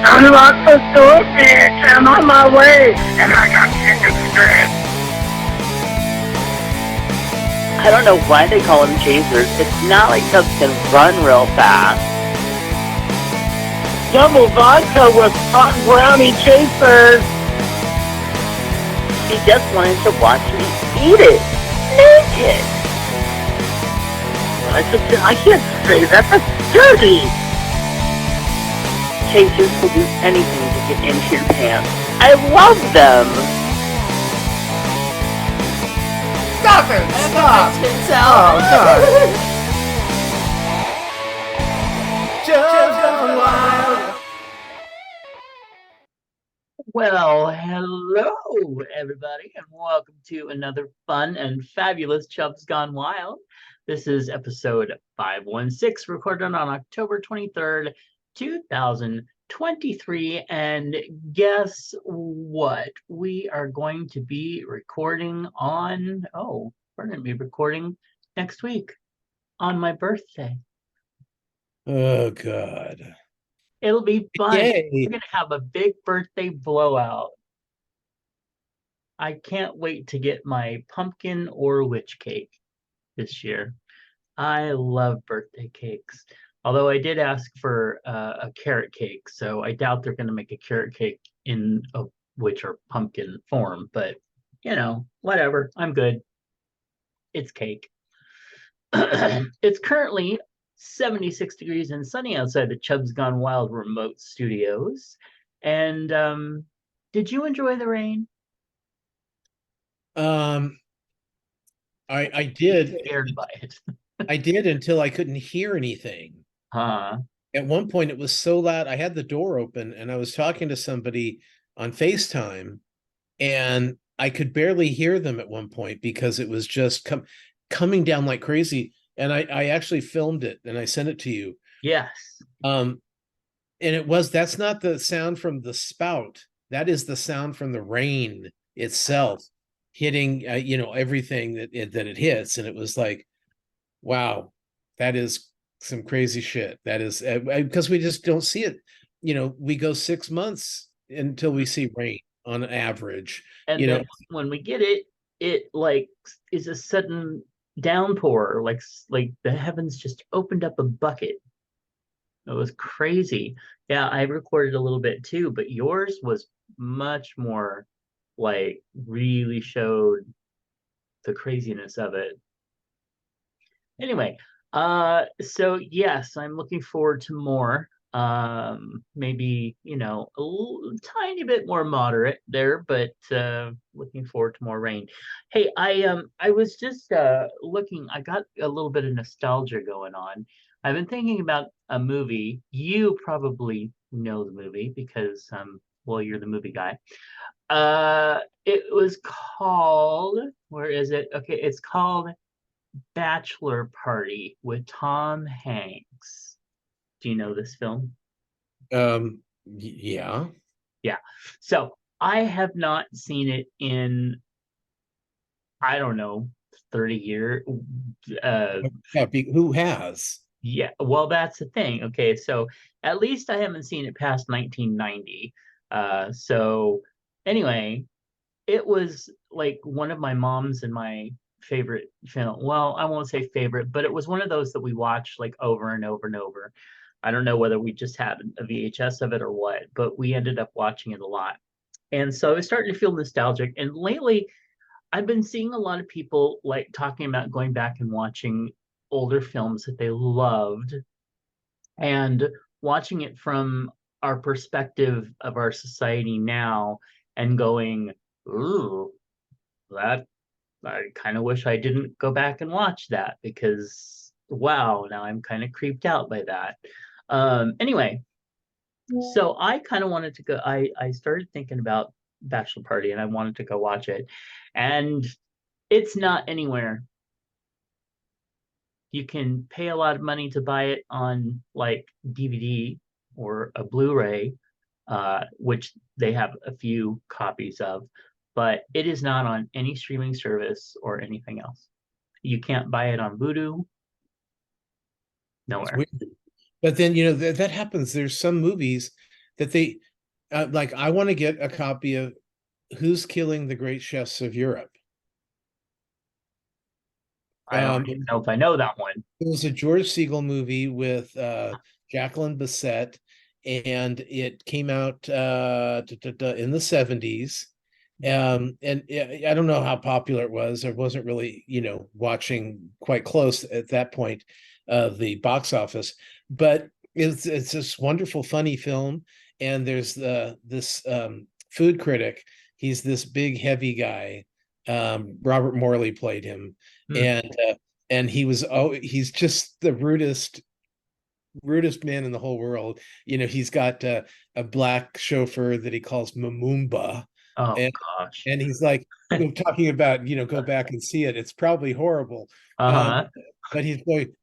Unlock the door, bitch. I'm on my way, and I got chicken strips. I don't know why they call them chasers. It's not like Chubs can run real fast. Double vodka with hot brownie chasers. She just wanted to watch me eat it. Naked. I can't say that. That's dirty. Chasers will do anything to get into your pants. I love them. Stop it! Stop! Oh, God. Chubs Gone Wild. Well, hello, everybody, and welcome to another fun and fabulous Chubs Gone Wild. This is episode 516, recorded on October 23rd, 2023. And guess what? We are going to be recording on, we're going to be recording next week on my birthday. Oh, God. It'll be fun. Yay. We're going to have a big birthday blowout. I can't wait to get my pumpkin or witch cake this year. I love birthday cakes. Although I did ask for a carrot cake, so I doubt they're going to make a carrot cake in a witch or pumpkin form. But, whatever. I'm good. It's cake. It's currently 76 degrees and sunny outside the Chubs Gone Wild remote studios. And did you enjoy the rain? I did. Scared by it. I did until I couldn't hear anything. Huh. At one point, it was so loud. I had the door open and I was talking to somebody on FaceTime, and I could barely hear them at one point because it was just coming down like crazy. And I actually filmed it and I sent it to you. Yes. And that's not the sound from the spout. That is the sound from the rain itself hitting, everything that it hits. And it was like, wow, that is some crazy shit. That is because we just don't see it. We go 6 months until we see rain on average. And then when we get it, it like is a sudden downpour, like the heavens just opened up a bucket. It was crazy. Yeah, I recorded a little bit too, but yours was much more like really showed the craziness of it. Anyway, so yes, I'm looking forward to more. Maybe, a tiny bit more moderate there, but looking forward to more rain. Hey, I was just looking, I got a little bit of nostalgia going on. I've been thinking about a movie. You probably know the movie because you're the movie guy. It was called, where is it? Okay, it's called Bachelor Party with Tom Hanks. Do you know this film? Yeah. Yeah. So I have not seen it in, I don't know, 30 years. Who has? Yeah, well, that's the thing. Okay, so at least I haven't seen it past 1990. So anyway, it was like one of my mom's and my favorite film. Well, I won't say favorite, but it was one of those that we watched like over and over and over. I don't know whether we just had a VHS of it or what, but we ended up watching it a lot. And so I was starting to feel nostalgic. And lately, I've been seeing a lot of people like talking about going back and watching older films that they loved and watching it from our perspective of our society now and going, ooh, that I kind of wish I didn't go back and watch that because wow, now I'm kind of creeped out by that. Anyway, so I kind of wanted to go. I started thinking about Bachelor Party and I wanted to go watch it, and it's not anywhere. You can pay a lot of money to buy it on like DVD or a Blu-ray, which they have a few copies of, but it is not on any streaming service or anything else. You can't buy it on Vudu. Nowhere. But then that happens. There's some movies that they like. I want to get a copy of Who's Killing the Great Chefs of Europe. I don't even know if I know that one. It was a George Siegel movie with Jacqueline Bisset, and it came out in the 70s. And I don't know how popular it was. I wasn't really, watching quite close at that point of the box office, but it's this wonderful, funny film. And there's this food critic. He's this big, heavy guy. Robert Morley played him, Hmm. and he's just the rudest man in the whole world. He's got a black chauffeur that he calls Mamumba, Oh and gosh. he's like, talking about, go back and see it. It's probably horrible. Uh-huh. But he's going,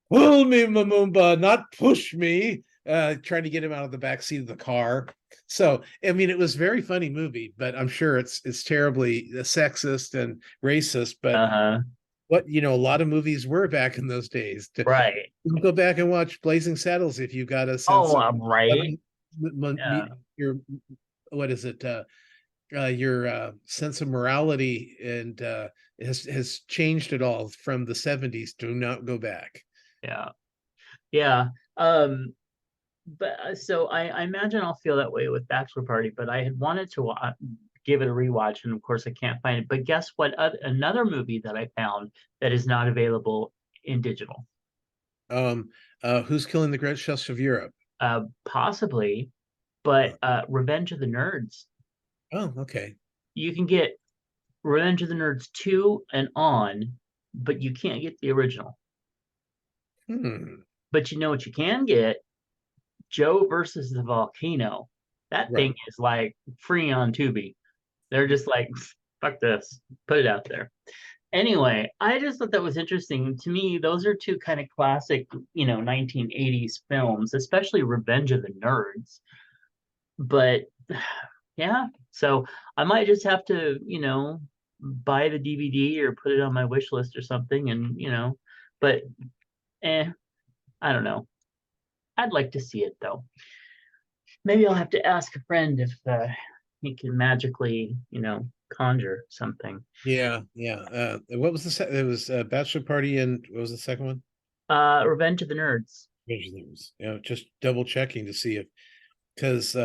pull me, Mamumba, not push me, trying to get him out of the back seat of the car. So, I mean, it was a very funny movie, but I'm sure it's terribly sexist and racist. But Uh-huh. what a lot of movies were back in those days. Right. Go back and watch Blazing Saddles if you've got a sense Oh, of I'm right. Yeah. your what is it your sense of morality, and has changed it all from the 70s. Do not go back. Yeah. Yeah. But so I imagine I'll feel that way with Bachelor Party, but I had wanted to give it a rewatch, and of course I can't find it. But guess what? Another movie that I found that is not available in digital. Who's Killing the Great Chefs of Europe? Possibly, but Revenge of the Nerds. Oh, okay. You can get Revenge of the Nerds 2 and on, but you can't get the original. But you know what you can get? Joe versus the Volcano. That Right. thing is like free on Tubi. They're just like, fuck this, put it out there. Anyway, I just thought that was interesting. To me, those are two kind of classic, 1980s films, especially Revenge of the Nerds. But yeah, so I might just have to, buy the DVD or put it on my wish list or something, and but I don't know. I'd like to see it though. Maybe I'll have to ask a friend if he can magically, conjure something. Yeah. What was it was Bachelor Party, and what was the second one? Revenge of the Nerds. Revenge of the Nerds. Just double checking to see if, because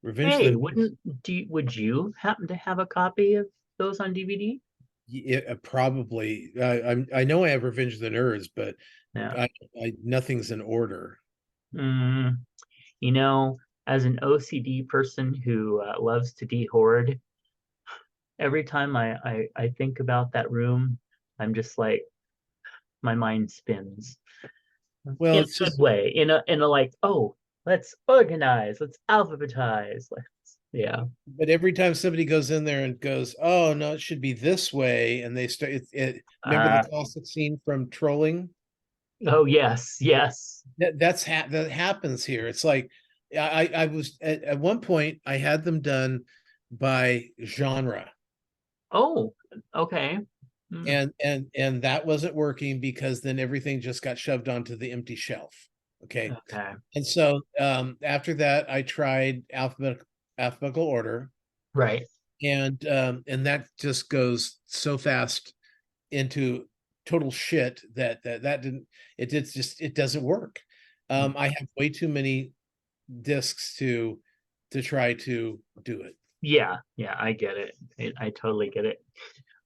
Revenge of Hey, the Nerds, would you happen to have a copy of those on DVD? probably. I know I have Revenge of the Nerds, but Yeah. nothing's in order. Mm, you know, as an OCD person who loves to dehoard, every time I think about that room, I'm just like, my mind spins Well, in it's a good just, way, in a like, oh, let's organize, let's alphabetize. Yeah. but every time somebody goes in there and goes, "Oh no, it should be this way," and they start, remember the Uh, classic scene from Trolling? oh yes, yes. That happens here. It's like I was at one point I had them done by genre, Oh, okay. Hmm. and that wasn't working, because then everything just got shoved onto the empty shelf. Okay. Okay. And so after that I tried alphabetical order, Right. and that just goes so fast into total shit that didn't, it doesn't work. I have way too many discs to try to do it. Yeah, yeah, I get it. I totally get it.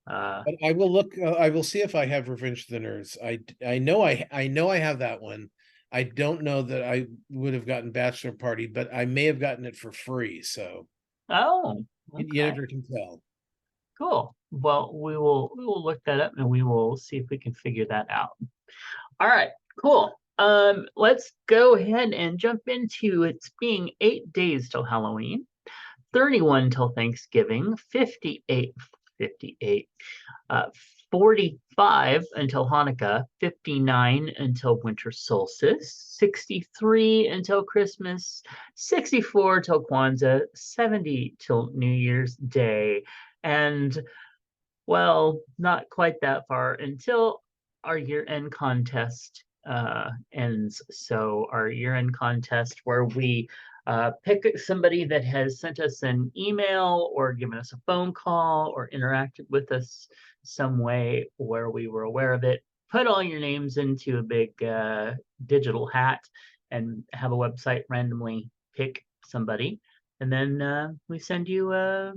But I will look. I will see if I have Revenge of the Nerds. I know I have that one. I don't know that I would have gotten Bachelor Party, but I may have gotten it for free. So Oh, you okay. never can tell. Cool. Well, we will look that up and we will see if we can figure that out. All right, cool. Let's go ahead and jump into it's being 8 days till Halloween, 31 till Thanksgiving, 58, uh, 45 until Hanukkah, 59 until winter solstice, 63 until Christmas, 64 till Kwanzaa, 70 till New Year's Day, and well, not quite that far until our year-end contest ends. So our year-end contest where we Pick somebody that has sent us an email or given us a phone call or interacted with us some way where we were aware of it. Put all your names into a big digital hat and have a website randomly pick somebody. And then we send you a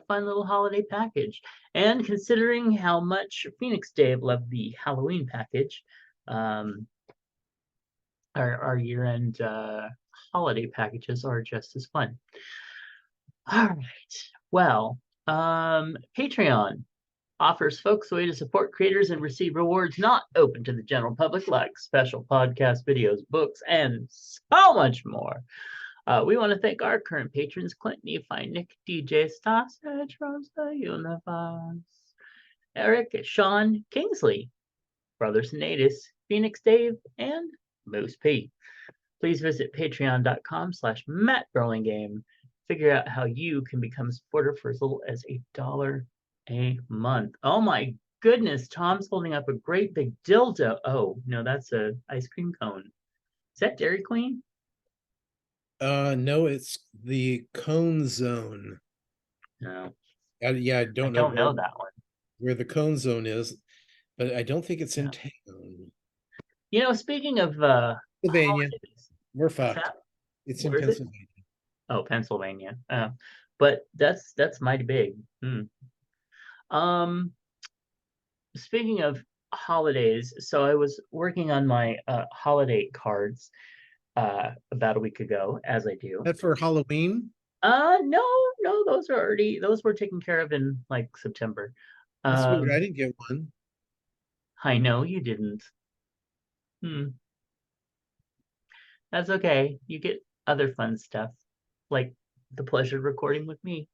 fun little holiday package. And considering how much Phoenix Dave loved the Halloween package, our year-end holiday packages are just as fun. All right. Well, Patreon offers folks a way to support creators and receive rewards not open to the general public, like special podcast videos, books, and so much more. We want to thank our current patrons: Clint, Nephi, Nick, DJ, Stas, Rosa, Universe, Eric, Sean, Kingsley, Brothers Natus, Phoenix Dave, and Moose P. Please visit patreon.com/Matt Burlingame. Figure out how you can become a supporter for as little as $1 a month. Oh my goodness, Tom's holding up a great big dildo. Oh, no, that's a ice cream cone. Is that Dairy Queen? No, it's the Cone Zone. No. Yeah, I don't know that one. where the Cone Zone is, but I don't think it's in town. You know, speaking of Pennsylvania, holidays, we're fucked. It's in Pennsylvania. Oh, Pennsylvania. But that's mighty big. Speaking of holidays, so I was working on my holiday cards about a week ago, as I do. That for Halloween? No, those were taken care of in like September. That's weird. I didn't get one. I know you didn't. That's okay. You get other fun stuff, like the pleasure of recording with me.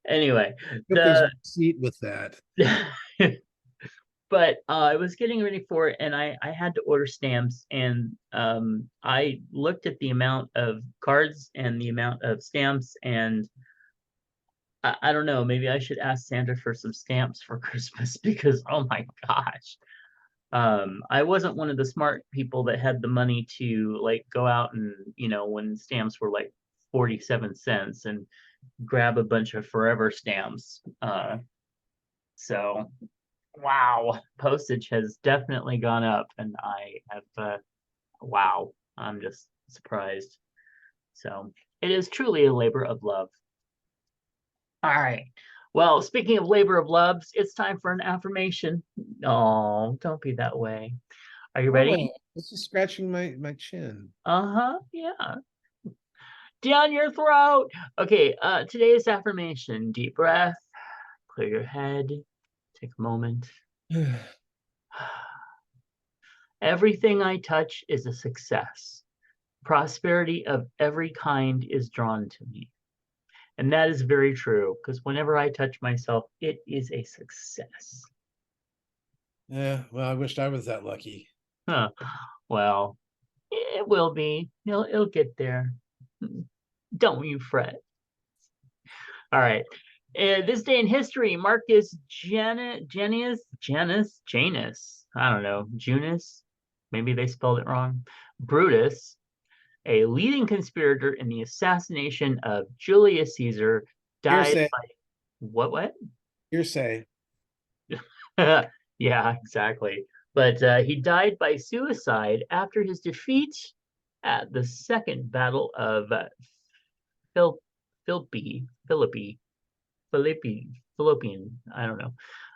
Anyway, There's a receipt with that. But I was getting ready for it, and I had to order stamps, and I looked at the amount of cards and the amount of stamps, and I don't know, maybe I should ask Santa for some stamps for Christmas, because oh my gosh. I wasn't one of the smart people that had the money to like go out and, when stamps were like 47 cents and grab a bunch of forever stamps. So wow, postage has definitely gone up, and I have wow, I'm just surprised. So it is truly a labor of love. All right. Well, speaking of labor of loves, it's time for an affirmation. Oh, don't be that way. Are you ready? This is scratching my chin. Yeah. Down your throat. Okay, today's affirmation. Deep breath. Clear your head. Take a moment. Everything I touch is a success. Prosperity of every kind is drawn to me. And that is very true, because whenever I touch myself, it is a success. Yeah, well, I wished I was that lucky. Well, it will be. It'll get there. Don't you fret. All right. This day in history, Marcus Janus. I don't know. Junus. Maybe they spelled it wrong. Brutus, a leading conspirator in the assassination of Julius Caesar, died Hearsay. by what? Hearsay. Yeah, exactly. But he died by suicide after his defeat at the Second Battle of Philippi. I don't know.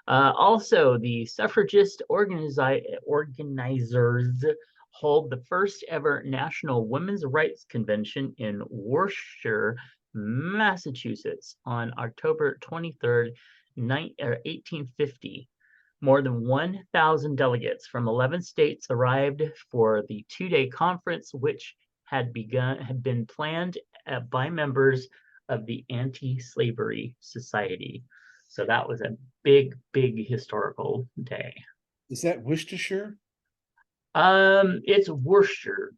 Also, the suffragist organizers hold the first ever National Women's Rights Convention in Worcester, Massachusetts on October 23rd, 1850. More than 1,000 delegates from 11 states arrived for the two-day conference, which had been planned by members of the Anti-Slavery Society. So that was a big, big historical day. Is that Worcestershire? It's Worcester.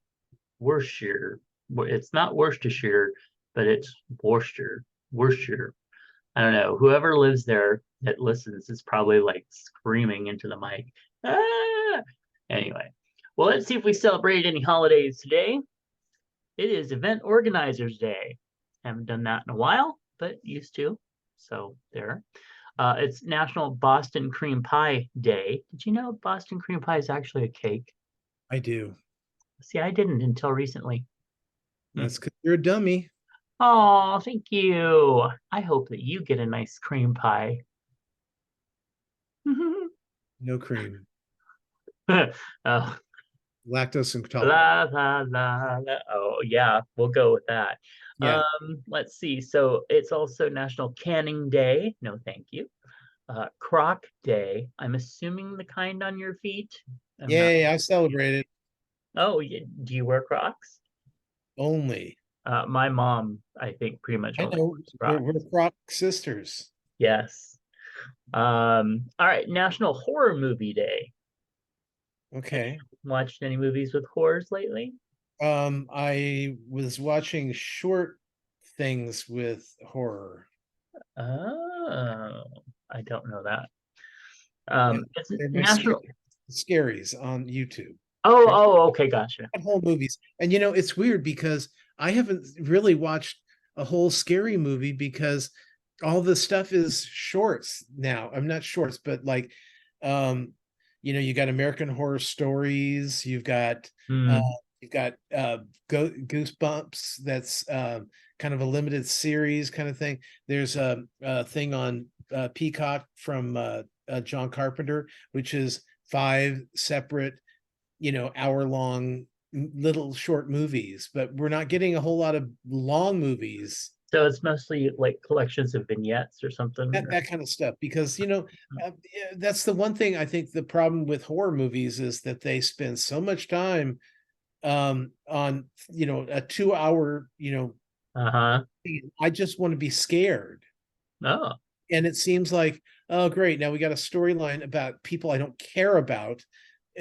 It's not Worcestershire, but it's Worcester. I don't know. Whoever lives there that listens is probably like screaming into the mic. Ah! Anyway, well, let's see if we celebrate any holidays today. it is Event Organizers Day. Haven't done that in a while, but used to. So there. It's National Boston Cream Pie Day. Did you know Boston cream pie is actually a cake? I do. See, I didn't until recently. That's because you're a dummy. Oh, thank you. I hope that you get a nice cream pie. No cream. Oh, Lactose intolerant. la la la la. Oh, yeah, we'll go with that. Yeah. Let's see. So it's also National Canning Day. No, thank you. Croc Day. I'm assuming the kind on your feet. I'm not. Yay, I celebrated. Oh, do you wear Crocs? Only. My mom, I think, pretty much I only know wears Crocs. we're Croc sisters. Yes. All right, National Horror Movie Day. Okay. Watched any movies with horrors lately? I was watching short things with horror. Oh, I don't know that. And It's they're my National. scaries on YouTube. Oh, okay, gotcha. Whole movies. And it's weird because I haven't really watched a whole scary movie because all the stuff is shorts now. I'm not shorts, but like you got American Horror Stories, Hmm. you've got Goosebumps, that's kind of a limited series kind of thing. There's a thing on Peacock from John Carpenter, which is 5 separate hour-long little short movies, but we're not getting a whole lot of long movies, So it's mostly like collections of vignettes or something. that kind of stuff, because yeah, that's the one thing I think the problem with horror movies is that they spend so much time on a 2 hour Uh-huh. I just want to be scared, Oh, and it seems like, oh great, now we got a storyline about people I don't care about,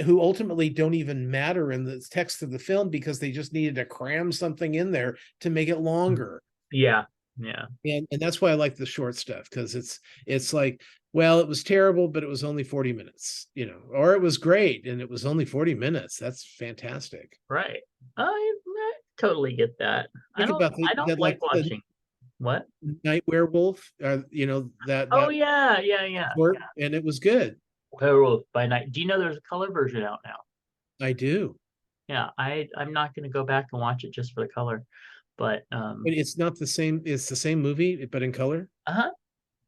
who ultimately don't even matter in the text of the film because they just needed to cram something in there to make it longer. yeah, yeah. And that's why I like the short stuff, because it's like, well, it was terrible, but it was only 40 minutes, or it was great and it was only 40 minutes. That's fantastic. Right. I totally get that. I Think don't about I don't that, like like the watching. What? Night Werewolf, Oh that yeah, yeah, yeah. short, and it was good. Werewolf by Night. Do you know there's a color version out now? I do. Yeah, I'm not gonna go back and watch it just for the color, but But it's not the same, it's the same movie but in color. uh-huh,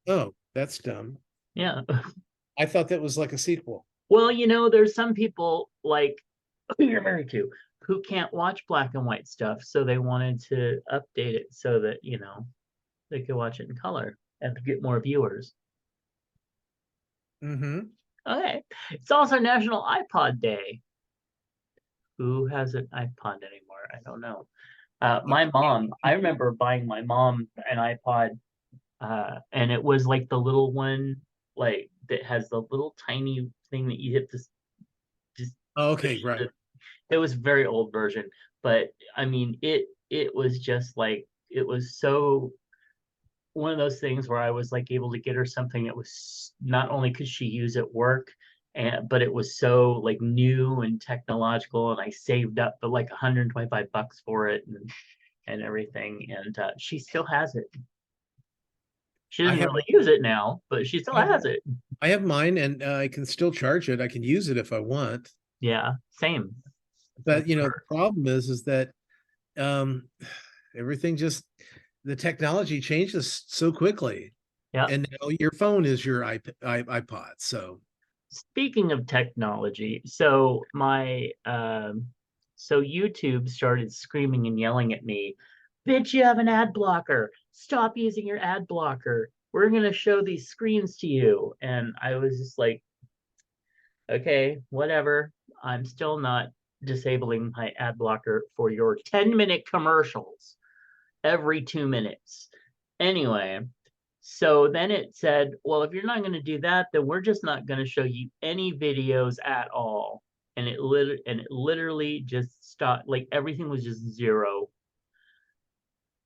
Oh, that's dumb. yeah. I thought that was like a sequel. Well, there's some people like who you're married to who can't watch black and white stuff, so they wanted to update it so that, they could watch it in color and get more viewers. Mm-hmm. Okay. It's also National iPod Day. Who has an iPod anymore? I don't know. My mom, I remember buying my mom an iPod, and it was like the little one, like that has the little tiny thing that you hit to just Okay, push right. it was a very old version, but I mean it was just like it was so one of those things where I was like able to get her something that was not only could she use at work, but it was so like new and technological, and I saved up but like $125 for it and everything, and she still has it. She I doesn't have really use it now, but she still I have, has it. I have mine, and I can still charge it. I can use it if I want. Yeah, same. For But the sure. problem is that um everything just the technology changes so quickly. Yeah. And now your phone is your iPod. So Speaking of technology, so YouTube started screaming and yelling at me, "Bitch, you have an ad blocker. Stop using your ad blocker. We're gonna show these screens to you." And I was just like, okay, whatever. I'm still not disabling my ad blocker for your 10-minute commercials every 2 minutes. Anyway, so then it said, well, if you're not going to do that, then we're just not going to show you any videos at all. And it literally just stopped. Like everything was just zero.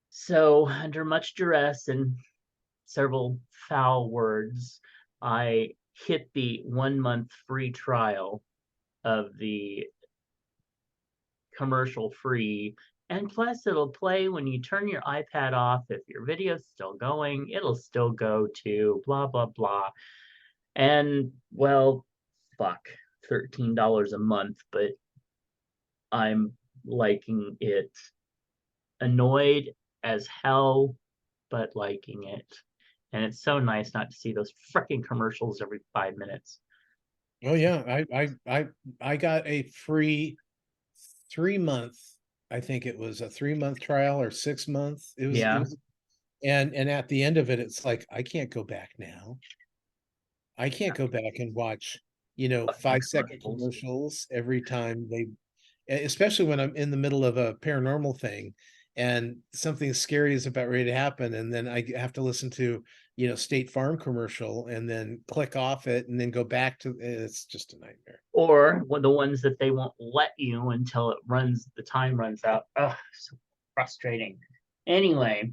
So under much duress and several foul words, I hit the 1 month free trial of the commercial free And plus, it'll play when you turn your iPad off. If your video's still going, it'll still go to blah, blah, blah. And, well, fuck, $13 a month, but I'm liking it. Annoyed as hell, but liking it. And it's so nice not to see those freaking commercials every 5 minutes. Oh yeah, I got a free 3 month. I think it was a 3 month trial or 6 month. It Yeah. was, and at the end of it, it's like I can't go back now. I can't go back and watch, Fucking 5 second commercials. commercials every time they, especially when I'm in the middle of a paranormal thing and something scary is about ready to happen. And then I have to listen to, State Farm commercial and then click off it and then go back to, it's just a nightmare. Or the ones that they won't let you until the time runs out. Ugh, so frustrating. Anyway,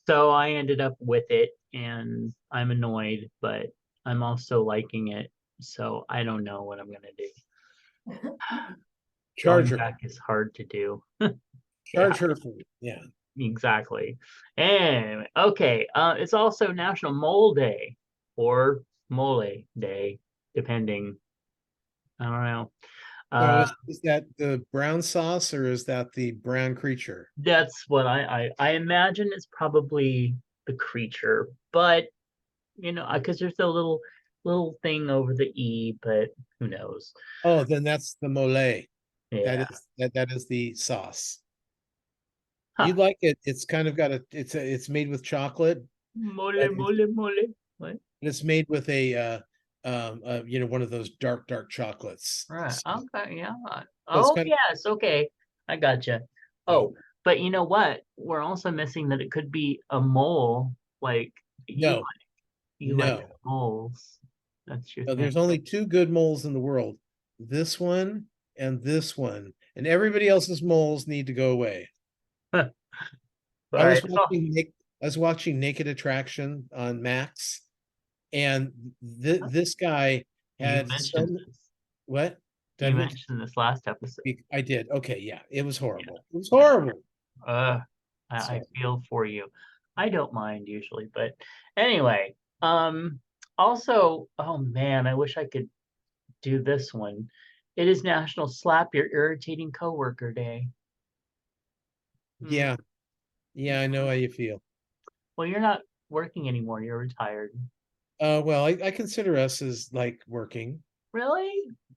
so I ended up with it and I'm annoyed, but I'm also liking it. So I don't know what I'm gonna do. Going Charger, back is hard to do. charge her for, yeah. Exactly. And okay, it's also National Mole Day or Mole Day, depending. I don't know. So Uh, is that the brown sauce or is that the brown creature? that's what I imagine it's probably the creature, but because there's a little thing over the E, but who knows? Oh, then that's the mole. Yeah. That is the sauce. Huh. You'd like it. It's kind of got it's made with chocolate, Mole, but mole, mole. What? it's made with one of those dark chocolates. Right. So Okay. Yeah. it's Oh, kind of yes. Okay. I gotcha. yeah. Oh, but you know what? We're also missing that it could be a mole. Like No, you like no. moles. That's your No, thing. there's only two good moles in the world. This one and this one. And everybody else's moles need to go away. All I right. was So watching Naked Attraction on Max, and this guy you had mentioned some this. what? Did You I mention? mentioned this last episode. I did. Okay, yeah, it was Yeah. horrible. It was Yeah. horrible. I So feel for you. I don't mind usually, but anyway, also, oh man, I wish I could do this one. It is National Slap Your Irritating Coworker Day. Mm, yeah, yeah, I know how you feel. well, you're not working anymore. You're retired. Well, I consider us as like working. Really?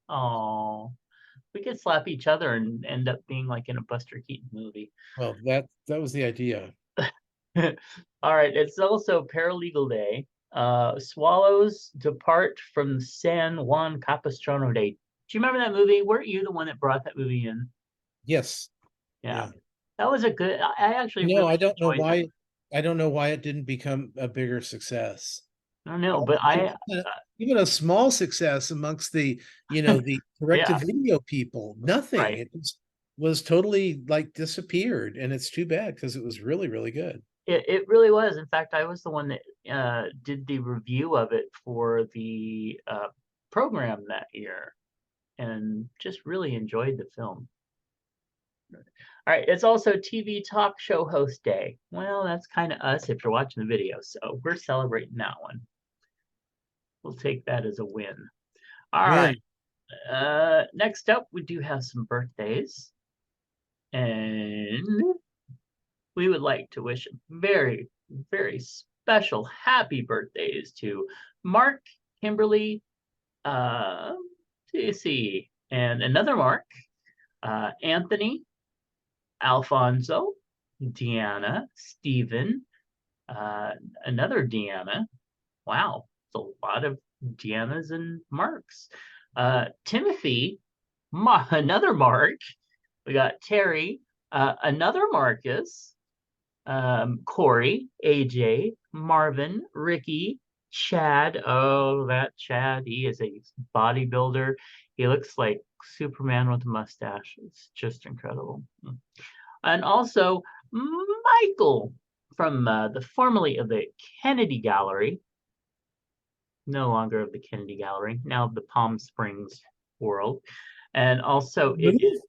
Oh, we could slap each other and end up being like in a Buster Keaton movie. Well, that was the idea. All right, it's also Paralegal Day. Swallows depart from San Juan Capistrano Day. Do you remember that movie? Weren't you the one that brought that movie in? Yes, Yeah, yeah. that was a good. I actually No, really I don't know enjoyed that. why. I don't know why it didn't become a bigger success. I don't know, Or but even a small success amongst the yeah, direct-to-video people. Nothing. right. It was totally like disappeared, and it's too bad because it was really, really good. It really was. In fact, I was the one that did the review of it for the program that year, and just really enjoyed the film. All right, it's also TV talk show host day. Well, that's kind of us if you're watching the video, so we're celebrating that one. We'll take that as a win. All right. Win. Next up, we do have some birthdays, and we would like to wish very, very special happy birthdays to Mark, Kimberly, let's see, and another Mark, Anthony, Alfonso, Deanna, Stephen, uh, another Deanna. Wow, it's a lot of Deannas and Marks. Timothy, another Mark. We got Terry, another Marcus, Corey, AJ, Marvin, Ricky, Chad. Oh, that Chad. He is a bodybuilder. He looks like Superman with a mustache. It's just incredible. And also Michael from the formerly of the Kennedy Gallery, no longer of the Kennedy Gallery, now of the Palm Springs world. And also it is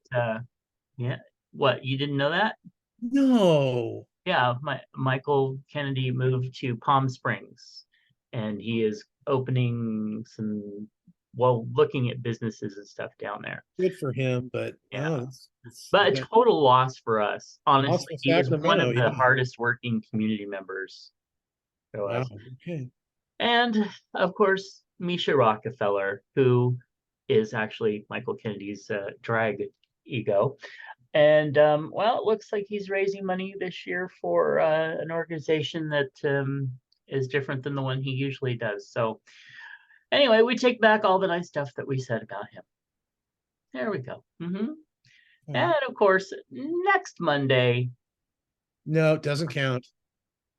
yeah, What, you didn't know that? No. Yeah, Michael Kennedy moved to Palm Springs, and he is opening some, well, looking at businesses and stuff down there. Good for him, but Yeah, you but a got total loss for us. lost Honestly, for he was one Sacramento. of the Yeah. hardest working community members to Wow. us. Okay. And of course, Misha Rockefeller, who is actually Michael Kennedy's drag ego. And well, it looks like he's raising money this year for an organization that is different than the one he usually does. So anyway, we take back all the nice stuff that we said about him. There we go. And of course, next Monday. No, it doesn't count.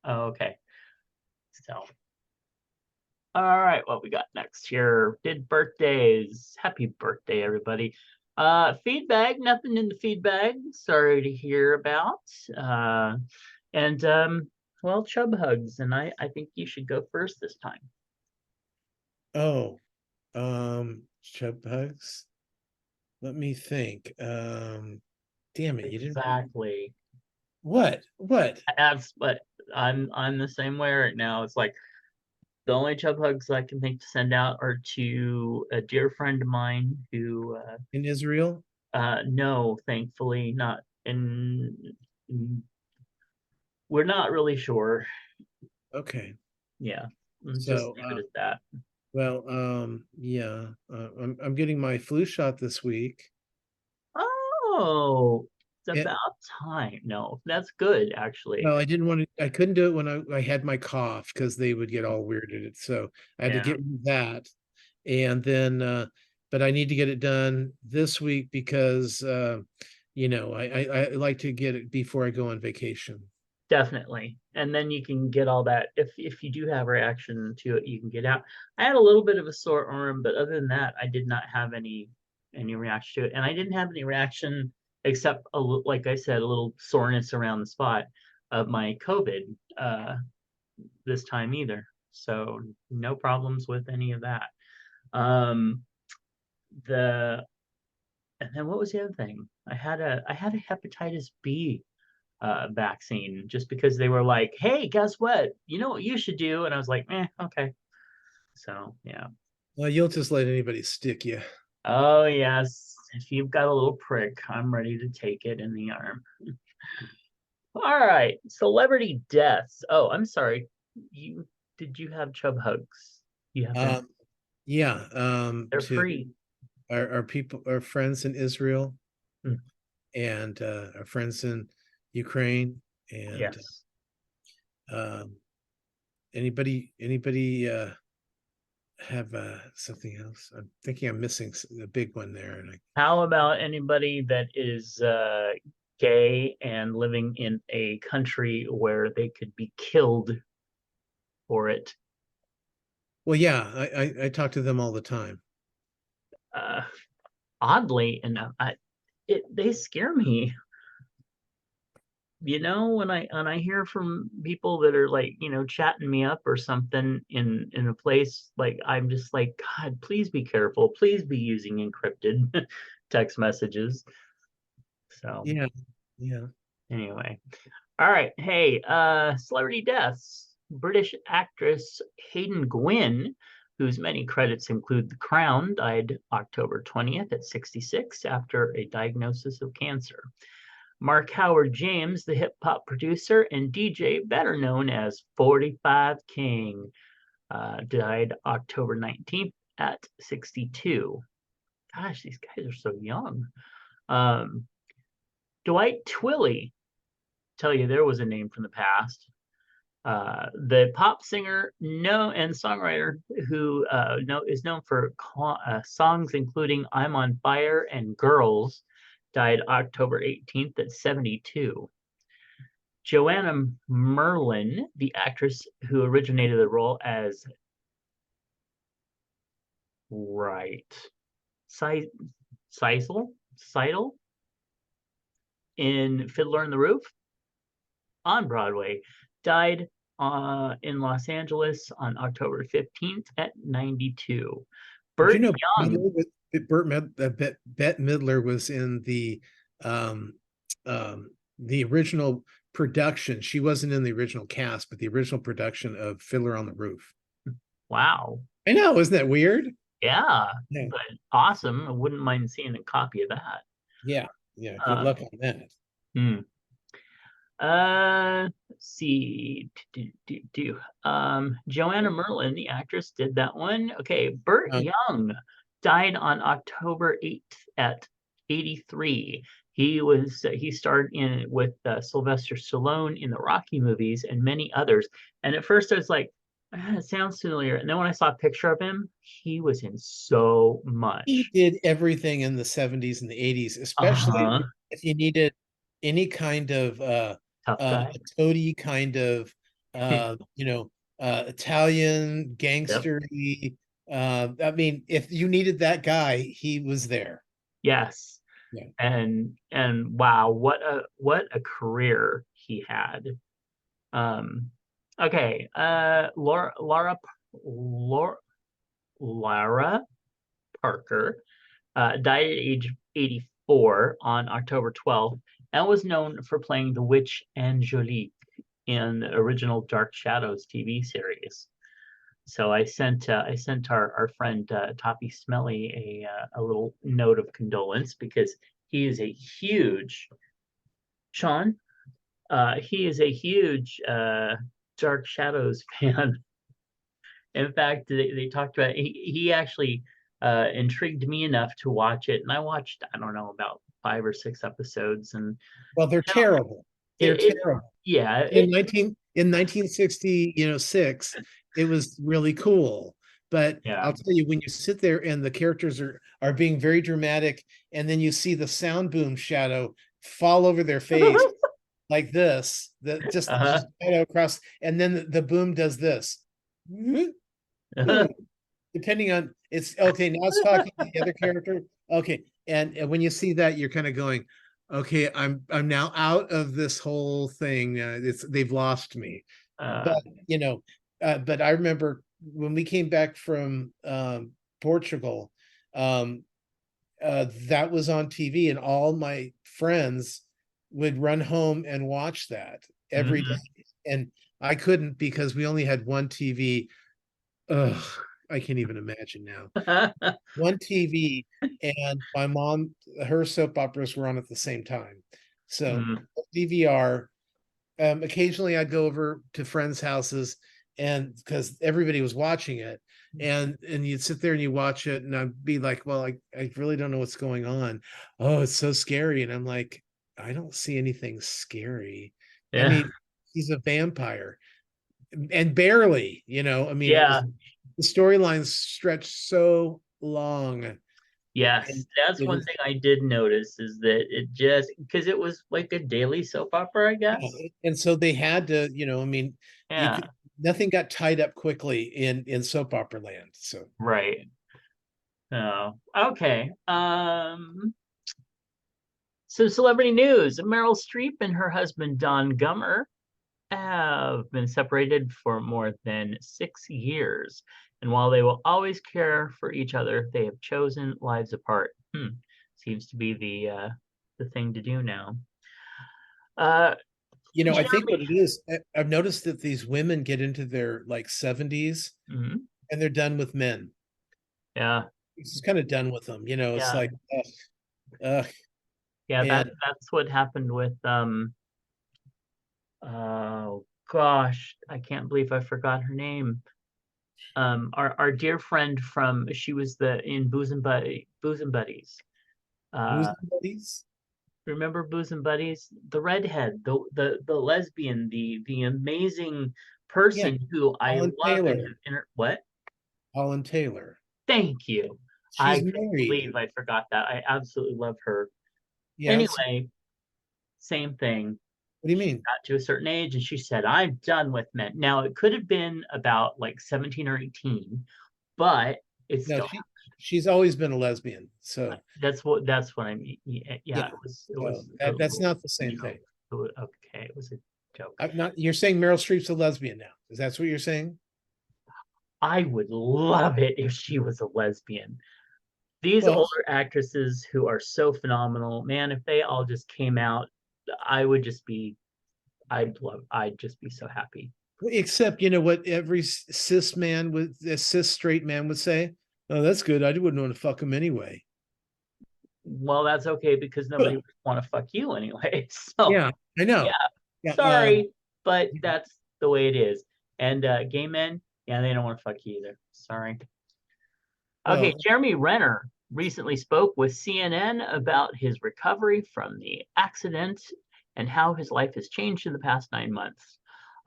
Oh, okay. So, all right, what we got next here? Did birthdays. Happy birthday, everybody. Feedback, nothing in the feedback. Sorry to hear about. And well, chub hugs, and I think you should go first this time. Oh, chub hugs. Let me think. Damn it, you didn't. Exactly. What? That's but I'm the same way right now. It's like the only chub hugs I can think to send out are to a dear friend of mine who In Israel? no, thankfully not we're not really sure. Okay. Yeah. Just So, leave it at that. well, yeah, I'm getting my flu shot this week. Oh, it's Yeah. about time. No, that's good actually. Well, I couldn't do it when I had my cough because they would get all weirded. So I had to Yeah. get rid of that. And then, but I need to get it done this week because, I like to get it before I go on vacation. Definitely. And then you can get all that. If you do have a reaction to it, you can get out. I had a little bit of a sore arm, but other than that, I did not have any reaction to it. And I didn't have any reaction except like I said, a little soreness around the spot of my COVID this time either. So no problems with any of that. Um the and then what was the other thing? I had a hepatitis B vaccine just because they were like, hey, guess what? You know what you should do? And I was like, okay. So, yeah. Well, you'll just let anybody stick you. Oh, yes. If you've got a little prick, I'm ready to take it in the arm. All right. Celebrity deaths. Oh, I'm sorry. Did you have chub hugs? You have them. Yeah. They're To free. our friends in Israel Mm, and our friends in Ukraine and yes. um, anybody have something else? I'm thinking I'm missing a big one there, and How about anybody that is gay and living in a country where they could be killed for it? well, yeah, I talk to them all the time. Uh, Oddly enough, they scare me. When I hear from people that are like, chatting me up or something in a place, like I'm just like, God, please be careful. Please be using encrypted text messages. So Yeah. anyway. All right. Hey, celebrity deaths. British actress Hayden Gwynn, whose many credits include The Crown, died October 20th at 66 after a diagnosis of cancer. Mark Howard James, the hip hop producer and DJ, better known as 45 King, died October 19th at 62. Gosh, these guys are so young. Dwight Twilley, tell you there was a name from the past. The pop singer and songwriter who is known for songs including I'm on Fire and Girls, died October 18th at 72. Joanna Merlin, the actress who originated the role as Seisel in Fiddler on the Roof on Broadway, died in Los Angeles on October 15th at 92. Did you Burt know Young. Bette Midler was in the the original production. She wasn't in the original cast, but the original production of Fiddler on the Roof. Wow. I know, isn't that weird? Yeah, Yeah. but awesome. I wouldn't mind seeing a copy of that. Yeah, good luck on that. Hmm. Let's see. Joanna Merlin, the actress, did that one. Okay, Burt Young died on October 8th at 83. He starred in with Sylvester Stallone in the Rocky movies and many others. And at first I was like, it sounds familiar. And then when I saw a picture of him, he was in so much. He did everything in the 70s and the 80s, especially if you needed any kind of tough guy, a toady kind of Italian gangstery. I mean, if you needed that guy, he was there. Yes. Yeah. And wow, what a career he had. Okay, Lara Parker died at age 84 on October 12th and was known for playing the witch Angelique in the original Dark Shadows TV series. So I sent our friend Toppy Smelly a little note of condolence because he is a huge Sean. He is a huge Dark Shadows fan. In fact, they talked about he actually intrigued me enough to watch it, and I watched, I don't know, about 5 or 6 episodes. And well, they're terrible. They're terrible. Yeah. In 1966, it was really cool. But Yeah. I'll tell you, when you sit there and the characters are being very dramatic, and then you see the sound boom shadow fall over their face like this, just shadow across, and then the boom does this. Depending on it's okay. Now it's talking to the other character. Okay, and when you see that, you're kind of going, okay, I'm now out of this whole thing. They've lost me. But but I remember when we came back from Portugal, that was on TV, and all my friends would run home and watch that every day, and I couldn't because we only had one TV. Ugh, I can't even imagine now. One TV, and my mom, her soap operas were on at the same time. So DVR. Occasionally I'd go over to friends' houses, and because everybody was watching it, and you'd sit there and you watch it, and I'd be like, well, I really don't know what's going on. Oh, it's so scary. And I'm like, I don't see anything scary. I mean, he's a vampire. And barely, I mean, the storylines stretched so long. Yes, that's one thing I did notice is that it just because it was like a daily soap opera, I guess. And so they had to, I mean, nothing got tied up quickly in soap opera land. So right. Oh, okay. So celebrity news: Meryl Streep and her husband Don Gummer have been separated for more than 6 years. And while they will always care for each other, they have chosen lives apart. Seems to be the thing to do now. I think what it is, I've noticed that these women get into their like 70s and they're done with men. Yeah. It's kind of done with them, it's like, yeah, that's what happened with oh gosh, I can't believe I forgot her name. Our dear friend she was in Bosom Buddies. Bosom Buddies? Remember Bosom Buddies? The redhead, the lesbian, the amazing person who I love. What? Holland Taylor. Thank you. I can't believe I forgot that. I absolutely love her. Anyway, same thing. What do you mean? She got to a certain age and she said, I'm done with men. Now, it could have been about like 17 or 18, but it's still she's always been a lesbian. So that's what I mean. Yeah. That's not the same thing. Okay, it was a joke. You're saying Meryl Streep's a lesbian now. Is that what you're saying? I would love it if she was a lesbian. These older actresses who are so phenomenal, man, if they all just came out I would just be, I'd just be so happy. Except, you know what every cis straight man would say? Oh, that's good. I wouldn't want to fuck him anyway. Well, that's okay because nobody would want to fuck you anyway. So Yeah, I know. yeah, Yeah, sorry, but that's the way it is. And gay men, yeah, they don't want to fuck you either. Sorry. Okay, well, Jeremy Renner recently spoke with CNN about his recovery from the accident and how his life has changed in the past 9 months.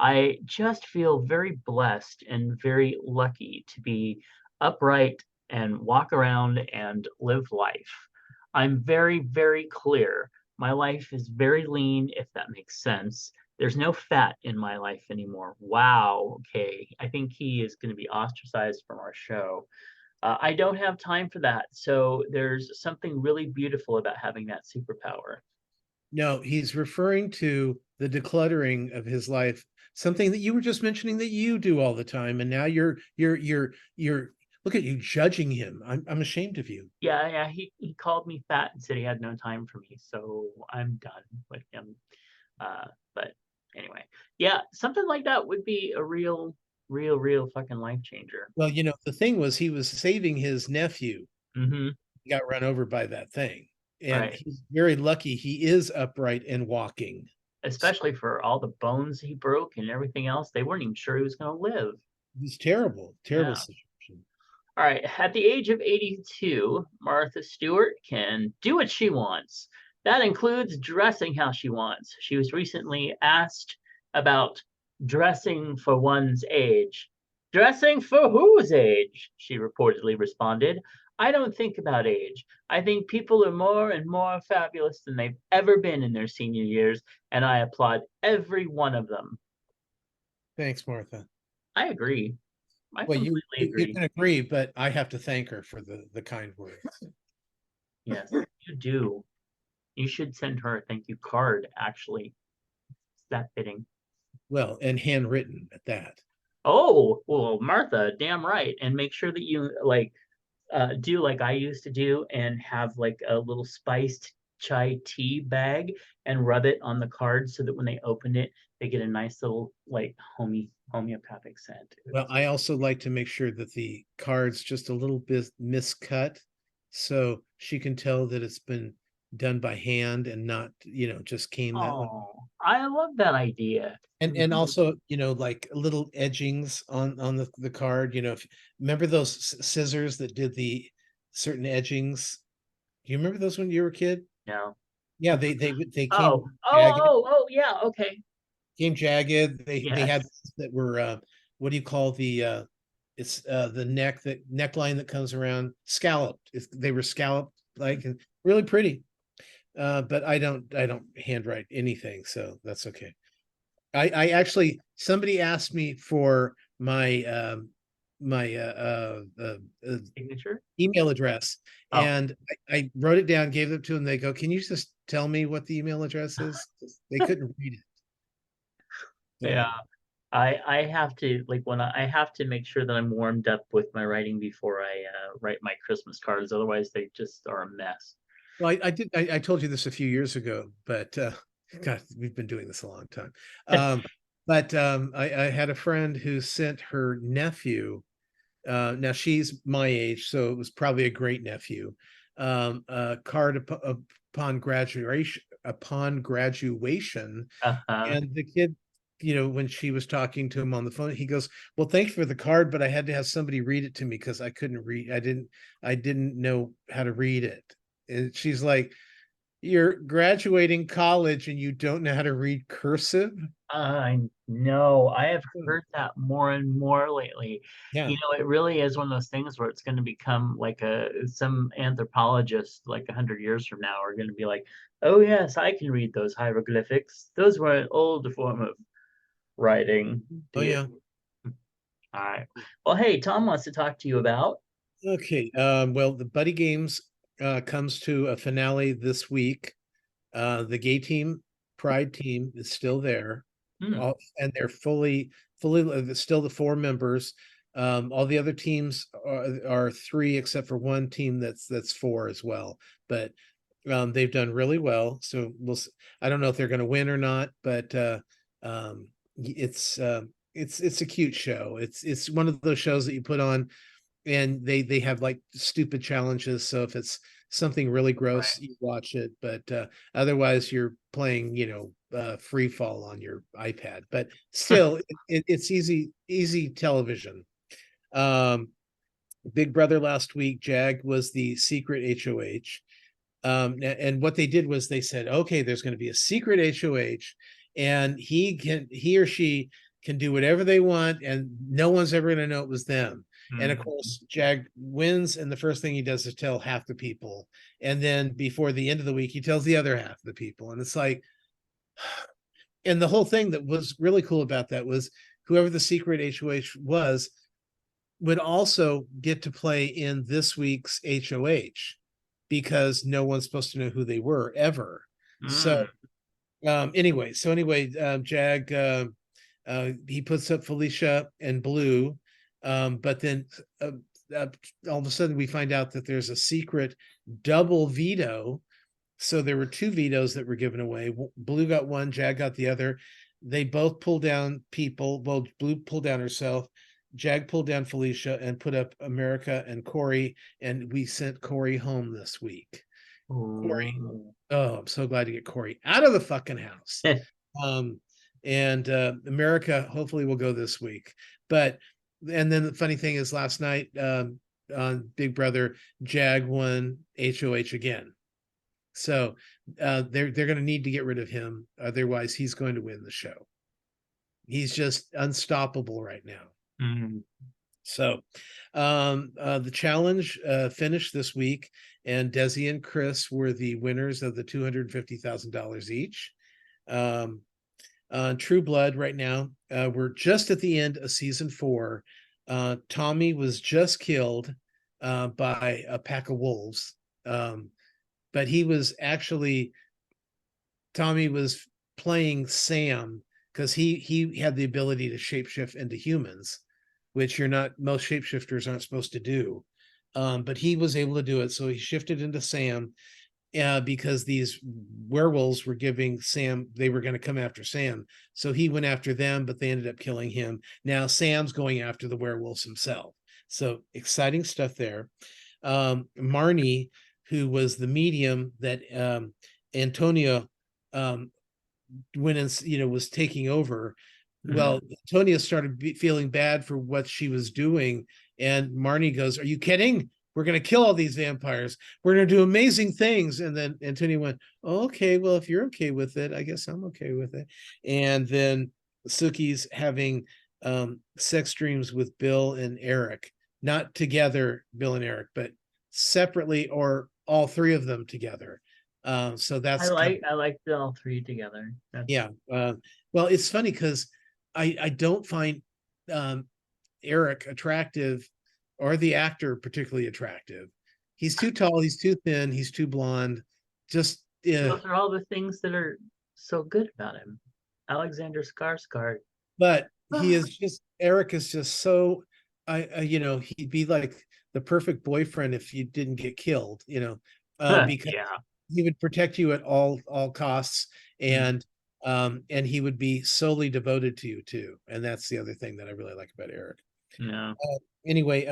I just feel very blessed and very lucky to be upright and walk around and live life. I'm very, very clear. My life is very lean, if that makes sense. There's no fat in my life anymore. Wow. Okay. I think he is going to be ostracized from our show. I don't have time for that. So there's something really beautiful about having that superpower. no, he's referring to the decluttering of his life, something that you were just mentioning that you do all the time, and now you're look at you judging him. I'm ashamed of you. Yeah, yeah. He called me fat and said he had no time for me. So I'm done with him. But anyway, yeah, something like that would be a real fucking life changer. Well, you know, the thing was he was saving his nephew. Mm-hmm. He got run over by that thing. And Right. he's very lucky he is upright and walking. Especially for all the bones he broke and everything else. They weren't even sure he was going to live. It's terrible, terrible Yeah. situation. All right. At the age of 82, Martha Stewart can do what she wants. That includes dressing how she wants. She was recently asked about dressing for one's age. Dressing for whose age? She reportedly responded. I don't think about age. I think people are more and more fabulous than they've ever been in their senior years, and I applaud every one of them. Thanks, Martha. I agree. I Well, completely you agree. can agree, but I have to thank her for the kind words. Yes, you do. You should send her a thank you card, actually. Is that fitting? Well, and handwritten at that. Oh, well, Martha, damn right. And make sure that you like do like I used to do and have like a little spiced chai tea bag and rub it on the card so that when they open it, they get a nice little like homeopathic scent. Well, I also like to make sure that the card's just a little bit miscut so she can tell that it's been done by hand and not, you know, just came that way. Oh, I love that idea. And also, you know, like little edgings on the card, you know, if remember those scissors that did the certain edgings? Do you remember those when you were a kid? No. Yeah, they Oh, came oh, jagged, oh, oh, yeah, okay. came jagged. They had Yes. that were what do you call it's the neckline that comes around scalloped. They were scalloped like and really pretty. But I don't handwrite anything, so that's okay. I actually somebody asked me for my my Signature? email address, Oh. and I wrote it down, gave it to them. They go, "Can you just tell me what the email address is?" They couldn't read it. Yeah. So, I have to like when I have to make sure that I'm warmed up with my writing before I write my Christmas cards. Otherwise, they just are a mess. well, I told you this a few years ago, but God, we've been doing this a long time. But I had a friend who sent her nephew. Now she's my age, so it was probably a great nephew. A card upon graduation, Uh-huh. and the kid, you know, when she was talking to him on the phone, he goes, "Well, thanks for the card, but I had to have somebody read it to me because I couldn't read. I didn't know how to read it." And she's like, "You're graduating college and you don't know how to read cursive?" I know. I have heard that more and more lately. Yeah. You know, it really is one of those things where it's going to become like some anthropologist like 100 years from now are going to be like, "Oh yes, I can read those hieroglyphics. Those were an old form of writing." Oh Do you? yeah. All right. Well, hey, Tom wants to talk to you about. Okay. Well, the Buddy Games comes to a finale this week. The gay team, Pride team, is still there, Hmm. and they're fully still the four members. All the other teams are three, except for one team that's four as well. But They've done really well. So I don't know if they're going to win or not, but it's it's a cute show. It's one of those shows that you put on, and they have like stupid challenges. So if it's something really gross, Right. you watch it, but otherwise you're playing, free fall on your iPad. But still, it's easy television. Um, Big Brother last week, Jag was the secret HOH. And what they did was they said, okay, there's going to be a secret HOH, and he or she can do whatever they want, and no one's ever going to know it was them. And of Mm. course, Jag wins, and the first thing he does is tell half the people, and then before the end of the week, he tells the other half of the people, and it's like, and the whole thing that was really cool about that was whoever the secret HOH was would also get to play in this week's HOH because no one's supposed to know who they were ever. So Mm. anyway, Jag he puts up Felicia and Blue, but then uh, all of a sudden we find out that there's a secret double veto. So there were two vetoes that were given away. Blue got one, Jag got the other. They both pulled down people. Well, Blue pulled down herself. Jag pulled down Felicia and put up America and Corey, and we sent Corey home this week. Corey, Ooh. oh, I'm so glad to get Corey out of the fucking house. Um, and America hopefully will go this week. But and then the funny thing is, last night on Big Brother, Jag won HOH again. So they're going to need to get rid of him, otherwise he's going to win the show. He's just unstoppable right now. Mm. So the challenge finished this week, and Desi and Chris were the winners of the $250,000 each. True Blood right now, we're just at the end of season 4. Tommy was just killed by a pack of wolves, but he was actually, Tommy was playing Sam because he had the ability to shapeshift into humans, which most shapeshifters aren't supposed to do. But he was able to do it. So he shifted into Sam because these werewolves were giving Sam, they were going to come after Sam. So he went after them, but they ended up killing him. Now Sam's going after the werewolves himself. So exciting stuff there. Marnie, who was the medium that Antonio went and was taking over. Well, Antonia started feeling bad for what she was doing, and Marnie goes, "Are you kidding? We're going to kill all these vampires. We're going to do amazing things." And then Antonia went, oh, "Okay, well, if you're okay with it, I guess I'm okay with it." And then Suki's having sex dreams with Bill and Eric, not together, Bill and Eric, but separately, or all three of them together. So that's I like all three together. yeah. Well, it's funny because I don't find Eric attractive, or the actor particularly attractive. He's too tall, he's too thin, he's too blonde. Just Those are all the things that are so good about him. Alexander Skarsgård. but he is just, Eric is just so, he'd be like the perfect boyfriend if you didn't get killed, because Yeah. he would protect you at all costs, and he would be solely devoted to you too. And that's the other thing that I really like about Eric. No. Anyway,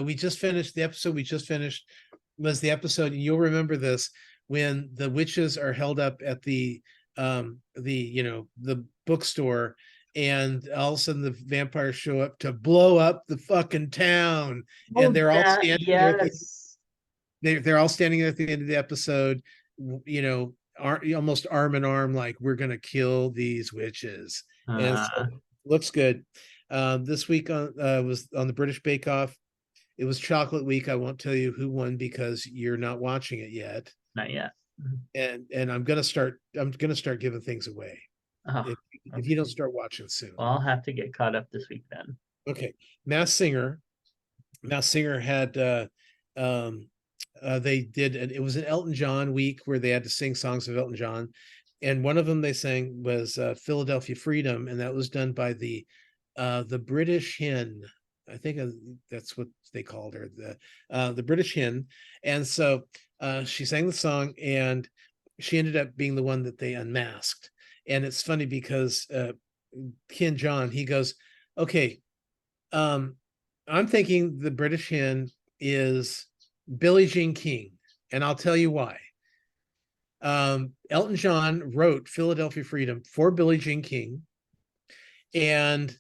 we just finished the episode. We just finished was the episode, and you'll remember this, when the witches are held up at the bookstore, and all of a sudden the vampires show up to blow up the fucking town, and they're all standing there at the, yes. they're all standing there at the end of the episode, almost arm in arm, like, we're gonna kill these witches. And so, looks good. This week was on the British Bake Off. It was Chocolate Week. I won't tell you who won because you're not watching it yet. Not yet. And I'm gonna start giving things away Oh, if you don't start watching soon. well, I'll have to get caught up this week then. Okay. Masked Singer had they did, and it was an Elton John week where they had to sing songs of Elton John, and one of them they sang was Philadelphia Freedom, and that was done by the British Hen. I think that's what they called her, the British hen. And so she sang the song, and she ended up being the one that they unmasked. And it's funny because Ken John, he goes, okay, I'm thinking the British hen is Billie Jean King, and I'll tell you why. Elton John wrote Philadelphia Freedom for Billie Jean King, and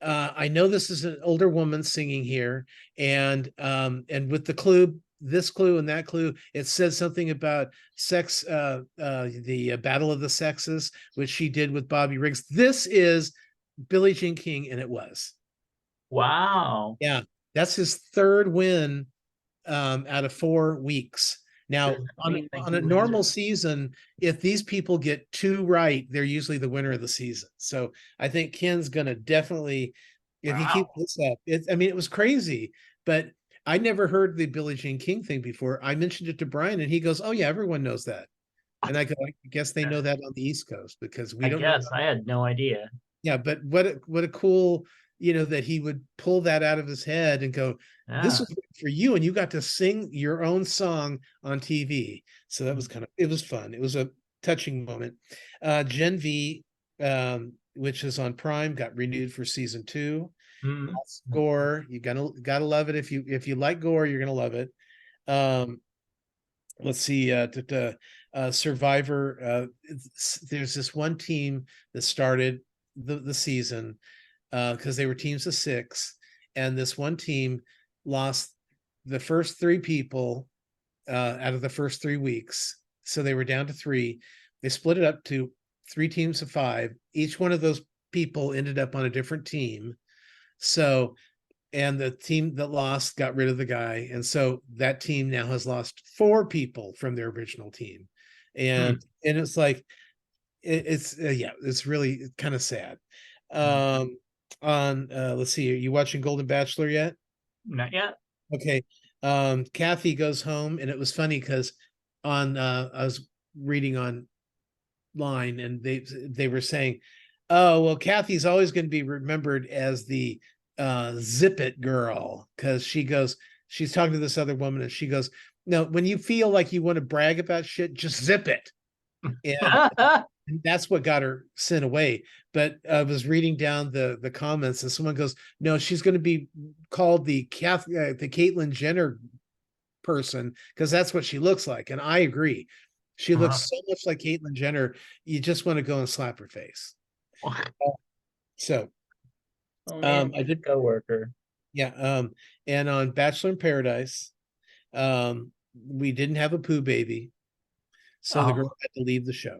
I know this is an older woman singing here, and with the clue, this clue and that clue, it says something about sex, the Battle of the Sexes, which she did with Bobby Riggs. This is Billie Jean King, and it was. Wow. Yeah, that's his third win out of 4 weeks. Now, Does that on, mean that on he a wins normal it? season, if these people get 2 right, they're usually the winner of the season. So I think Ken's going to definitely, if he keeps Wow. this up, I mean, it was crazy, but I never heard the Billie Jean King thing before. I mentioned it to Brian, and he goes, "Oh yeah, everyone knows that." And I go, "I guess they know that on the East Coast because we I don't know." guess I had no idea. Yeah, but what a cool, that he would pull that out of his head and go, "This Yeah. was for you, and you got to sing your own song on TV." So that was it was fun. It was a touching moment. Gen V, which is on Prime, got renewed for season 2. Mm. Lots of gore. You gotta love it. If you like gore, you're gonna love it. Let's see, Survivor. There's this one team that started the season because they were teams of 6, and this one team lost the first 3 people out of the first 3 weeks, so they were down to 3. They split it up to 3 teams of 5. Each one of those people ended up on a different team. So, and the team that lost got rid of the guy, and so that team now has lost 4 people from their original team, and it's like it's yeah, it's really kind of sad. On let's see, are you watching Golden Bachelor yet? Not yet. Okay. Kathy goes home, and it was funny because on I was reading online, and they were saying, "Oh, well, Kathy's always going to be remembered as the zip it girl," because she's talking to this other woman, and she goes, "No, when you feel like you want to brag about shit, just zip it." And that's what got her sent away. But I was reading down the comments, and someone goes, "No, she's going to be called the Caitlyn Jenner person because that's what she looks like." And I agree. She looks so much like Caitlyn Jenner. You just want to go and slap her face. So, Oh man, I did. coworker. Yeah. And on Bachelor in Paradise, we didn't have a poo baby, so the Oh, girl had to leave the show.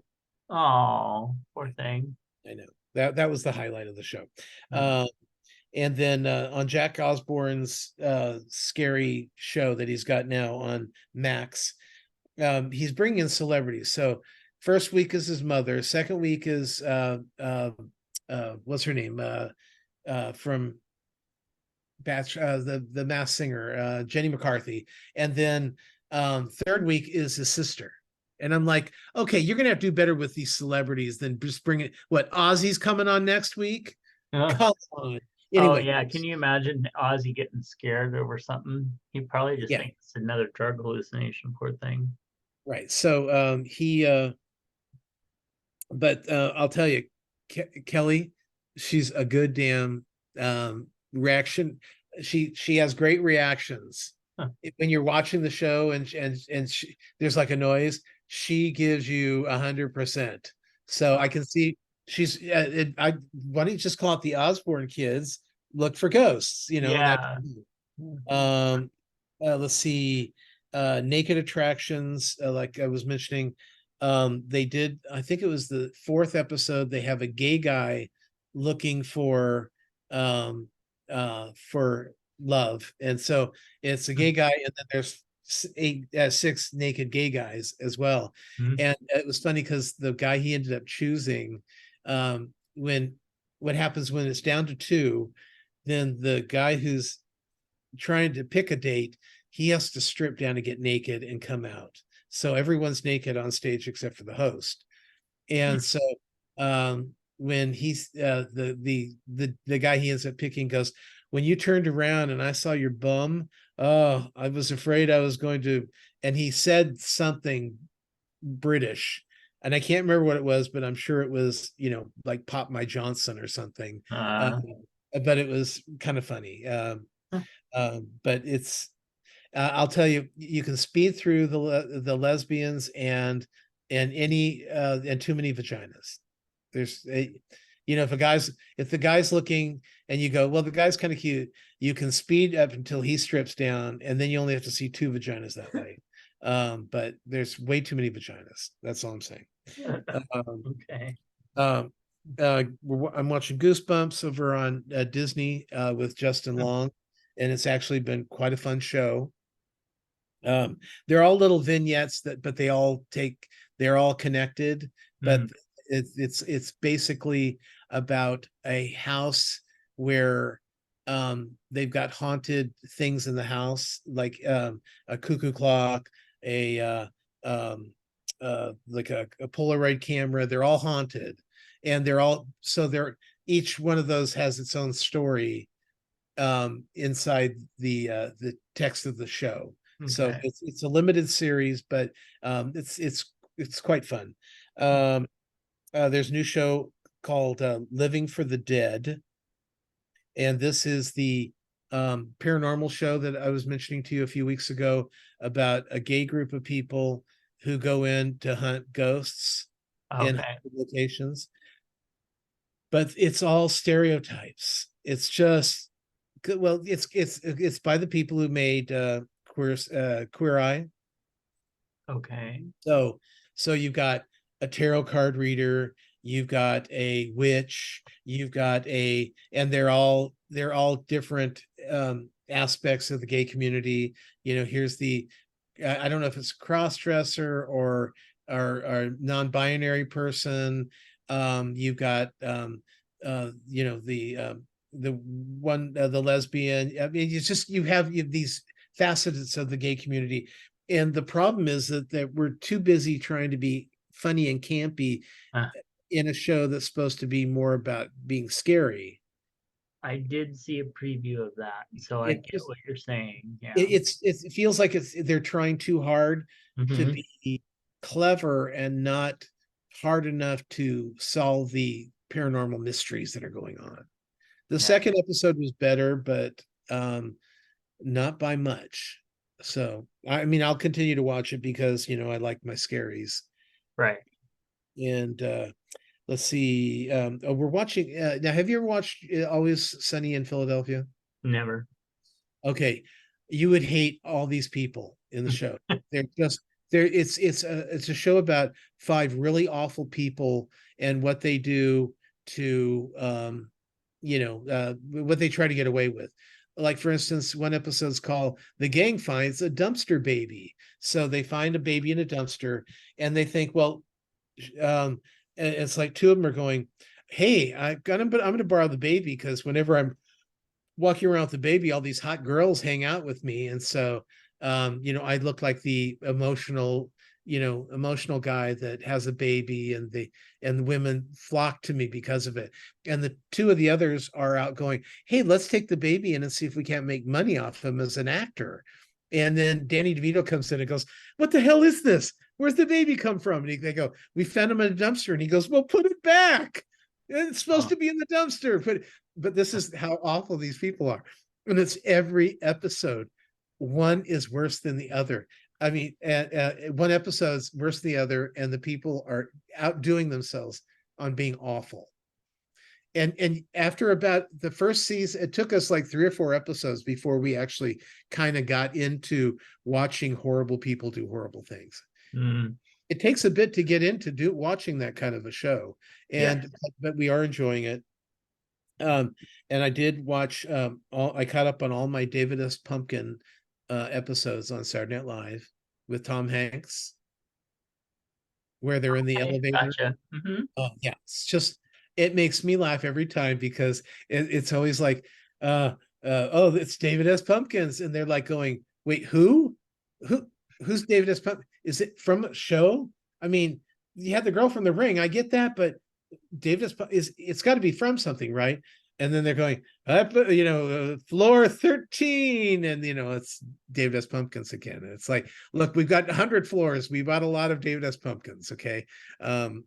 oh, poor thing. I know that was the highlight of the show. Mm. And then on Jack Osborne's scary show that he's got now on Max, he's bringing in celebrities. So first week is his mother. Second week is what's her name from Batch, the Masked Singer, Jenny McCarthy, and then third week is his sister. And I'm like, okay, you're gonna have to do better with these celebrities than just bring it. What, Ozzy's coming on next week? Come on. Oh Anyway, yeah, can you imagine Ozzy getting scared over something? He probably just yeah, thinks it's another drug hallucination, poor thing. right. So but I'll tell you, Kelly, she's a good damn reaction. She has great reactions. Huh. When you're watching the show there's like a noise, she gives you 100%. So I can see she's. Why don't you just call it the Osborne kids look for ghosts? And that. Yeah. Let's see, naked attractions, like I was mentioning, they did, I think it was the 4th episode, they have a gay guy looking for love, and so it's a gay guy, and then there's 6 naked gay guys as well. Mhm. And it was funny because the guy he ended up choosing, when what happens when it's down to 2, then the guy who's trying to pick a date, he has to strip down to get naked and come out. So everyone's naked on stage except for the host. And so when he's the guy he ends up picking goes, when you turned around and I saw your bum, oh, I was afraid I was going to. And he said something British, and I can't remember what it was, but I'm sure it was, like Pop My Johnson or something. But it was kind of funny. But it's, I'll tell you, you can speed through the lesbians and any and too many vaginas. There's a, if the guy's looking and you go, well, the guy's kind of cute, you can speed up until he strips down, and then you only have to see two vaginas that way. But there's way too many vaginas. That's all I'm saying. Okay. I'm watching Goosebumps over on Disney with Justin Long, and it's actually been quite a fun show. They're all little vignettes but they're all connected, but it's basically about a house where they've got haunted things in the house, like a cuckoo clock, like a Polaroid camera. They're all haunted, and they're each one of those has its own story inside the text of the show. Okay. So it's a limited series, but it's quite fun. There's a new show called Living for the Dead, and this is the paranormal show that I was mentioning to you a few weeks ago about a gay group of people who go in to hunt ghosts in locations. But it's all stereotypes. It's just, well, it's by the people who made Queer Eye. Okay. So you've got a tarot card reader, you've got a witch, and they're all different aspects of the gay community. Here's I don't know if it's cross-dresser or non-binary person. You've got the lesbian. I mean, you have these facets of the gay community, and the problem is that we're too busy trying to be funny and campy in a show that's supposed to be more about being scary. I did see a preview of that, so I get what you're saying. Yeah, it feels like they're trying too hard to be clever and not hard enough to solve the paranormal mysteries that are going on. The second episode was better, but not by much. So I mean, I'll continue to watch it because I like my scaries. Right. And let's see. We're watching now. Have you ever watched Always Sunny in Philadelphia? Never. Okay, you would hate all these people in the show. They're just there. It's a show about 5 really awful people and what they do to what they try to get away with. Like, for instance, one episode's called "The Gang Finds a Dumpster Baby." So they find a baby in a dumpster, and they think, well, it's like 2 of them are going, "Hey, I'm going to borrow the baby because whenever I'm walking around with the baby, all these hot girls hang out with me, and so I look like the emotional guy that has a baby, and the women flock to me because of it." And the 2 of the others are out going, "Hey, let's take the baby in and see if we can't make money off him as an actor." And then Danny DeVito comes in and goes, "What the hell is this? Where's the baby come from?" And they go, "We found him in a dumpster." And he goes, "Well, put it back. It's supposed to be in the dumpster." But this is how awful these people are. And it's every episode. One is worse than the other. I mean, one episode's worse than the other, and the people are outdoing themselves on being awful. And after about the first season, it took us like 3 or 4 episodes before we actually kind of got into watching horrible people do horrible things. It takes a bit to get into watching that kind of a show, but we are enjoying it. And I did watch I caught up on all my David S. Pumpkin episodes on Saturday Night Live with Tom Hanks, where they're in the elevator. Gotcha. Yeah, it makes me laugh every time because it's always like, oh, it's David S. Pumpkins, and they're like going, "Wait, who's David S. Pumpkins? Is it from a show? I mean, you had the girl from The Ring, I get that, but David S. It's got to be from something, right?" and then they're going up, floor 13, and it's David S. Pumpkins again. And it's like, look, we've got 100 floors. We bought a lot of David S. Pumpkins. Okay,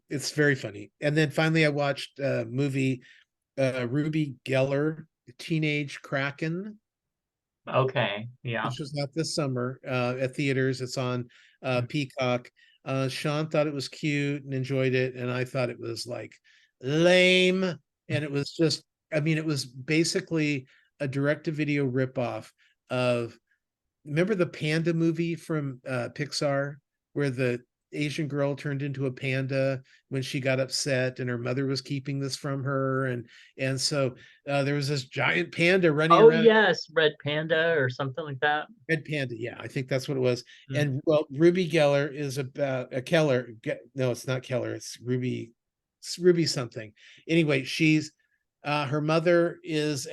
it's very funny. And then finally, I watched a movie, Ruby Geller, Teenage Kraken, Okay. Yeah. which was out this summer at theaters. It's on Peacock. Sean thought it was cute and enjoyed it, and I thought it was like lame. And it was just, I mean, it was basically a direct-to-video ripoff of, remember the Panda movie from Pixar, where the Asian girl turned into a panda when she got upset, and her mother was keeping this from her, and so there was this giant panda running Oh around. yes, Red Panda or something like that. Red Panda, yeah, I think that's what it was. Mm. And well, Ruby Geller is about a Keller. No, it's not Keller. It's Ruby something. Anyway, she's her mother and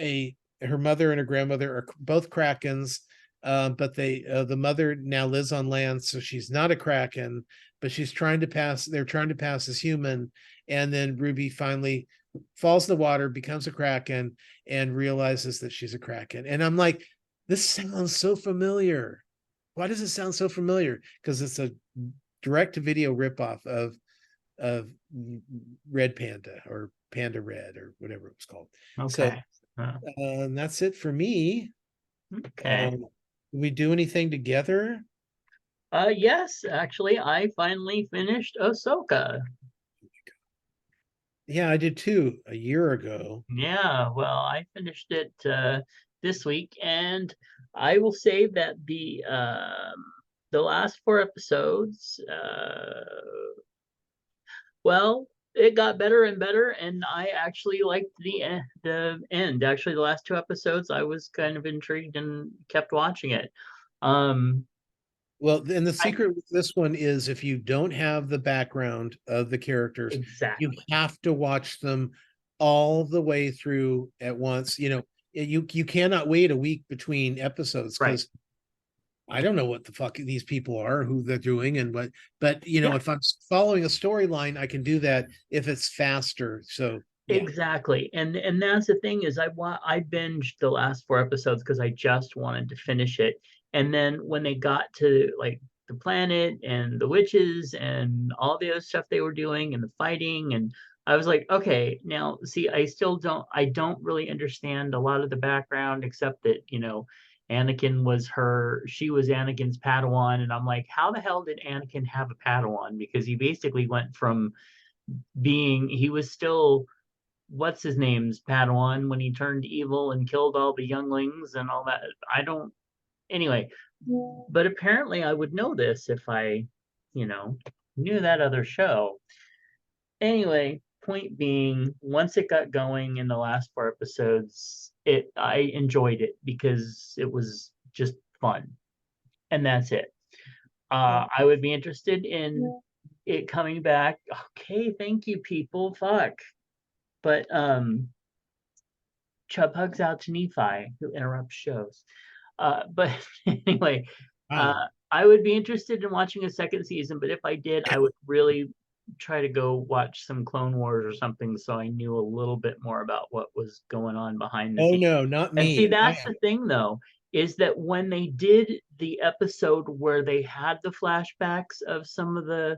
her grandmother are both Krakens, but the mother now lives on land, so she's not a Kraken, but she's trying to pass. They're trying to pass as human, and then Ruby finally falls in the water, becomes a Kraken, and realizes that she's a Kraken. And I'm like, this sounds so familiar. Why does it sound so familiar? Because it's a direct-to-video ripoff of Red Panda or Panda Red or whatever it was called. So Okay. that's it for me. Okay. We do anything together? Yes, actually, I finally finished Ahsoka. Yeah, I did too, a year ago. Yeah, well, I finished it this week, and I will say that the last four episodes, well, it got better and better, and I actually liked the end. Actually, the last two episodes, I was kind of intrigued and kept watching it. Well, and the I secret with this one is, if you don't have the background of the characters, you exactly. have to watch them all the way through at once. You cannot wait a week between episodes, Right. because I don't know what the fuck these people are, who they're doing, and what. But Yeah. if I'm following a storyline, I can do that if it's faster. So yeah. Exactly. And that's the thing is I binged the last four episodes because I just wanted to finish it. And then when they got to like the planet and the witches and all the other stuff they were doing and the fighting, and I was like, okay, now see, I don't really understand a lot of the background except that, she was Anakin's Padawan, and I'm like, how the hell did Anakin have a Padawan? Because he basically went from he was still what's his name's Padawan when he turned evil and killed all the younglings and all that. I don't anyway, but apparently I would know this if I, knew that other show. Anyway, point being, once it got going in the last four episodes, I enjoyed it because it was just fun. And that's it. I would be interested in it coming back. Okay, thank you, people. Fuck. But Chub hugs out to Nephi, who interrupts shows. But anyway, Wow. I would be interested in watching a second season, but if I did, I would really try to go watch some Clone Wars or something so I knew a little bit more about what was going on behind the Oh scenes. no, not And see, me. that's the thing though, is that when they did the episode where they had the flashbacks of some of the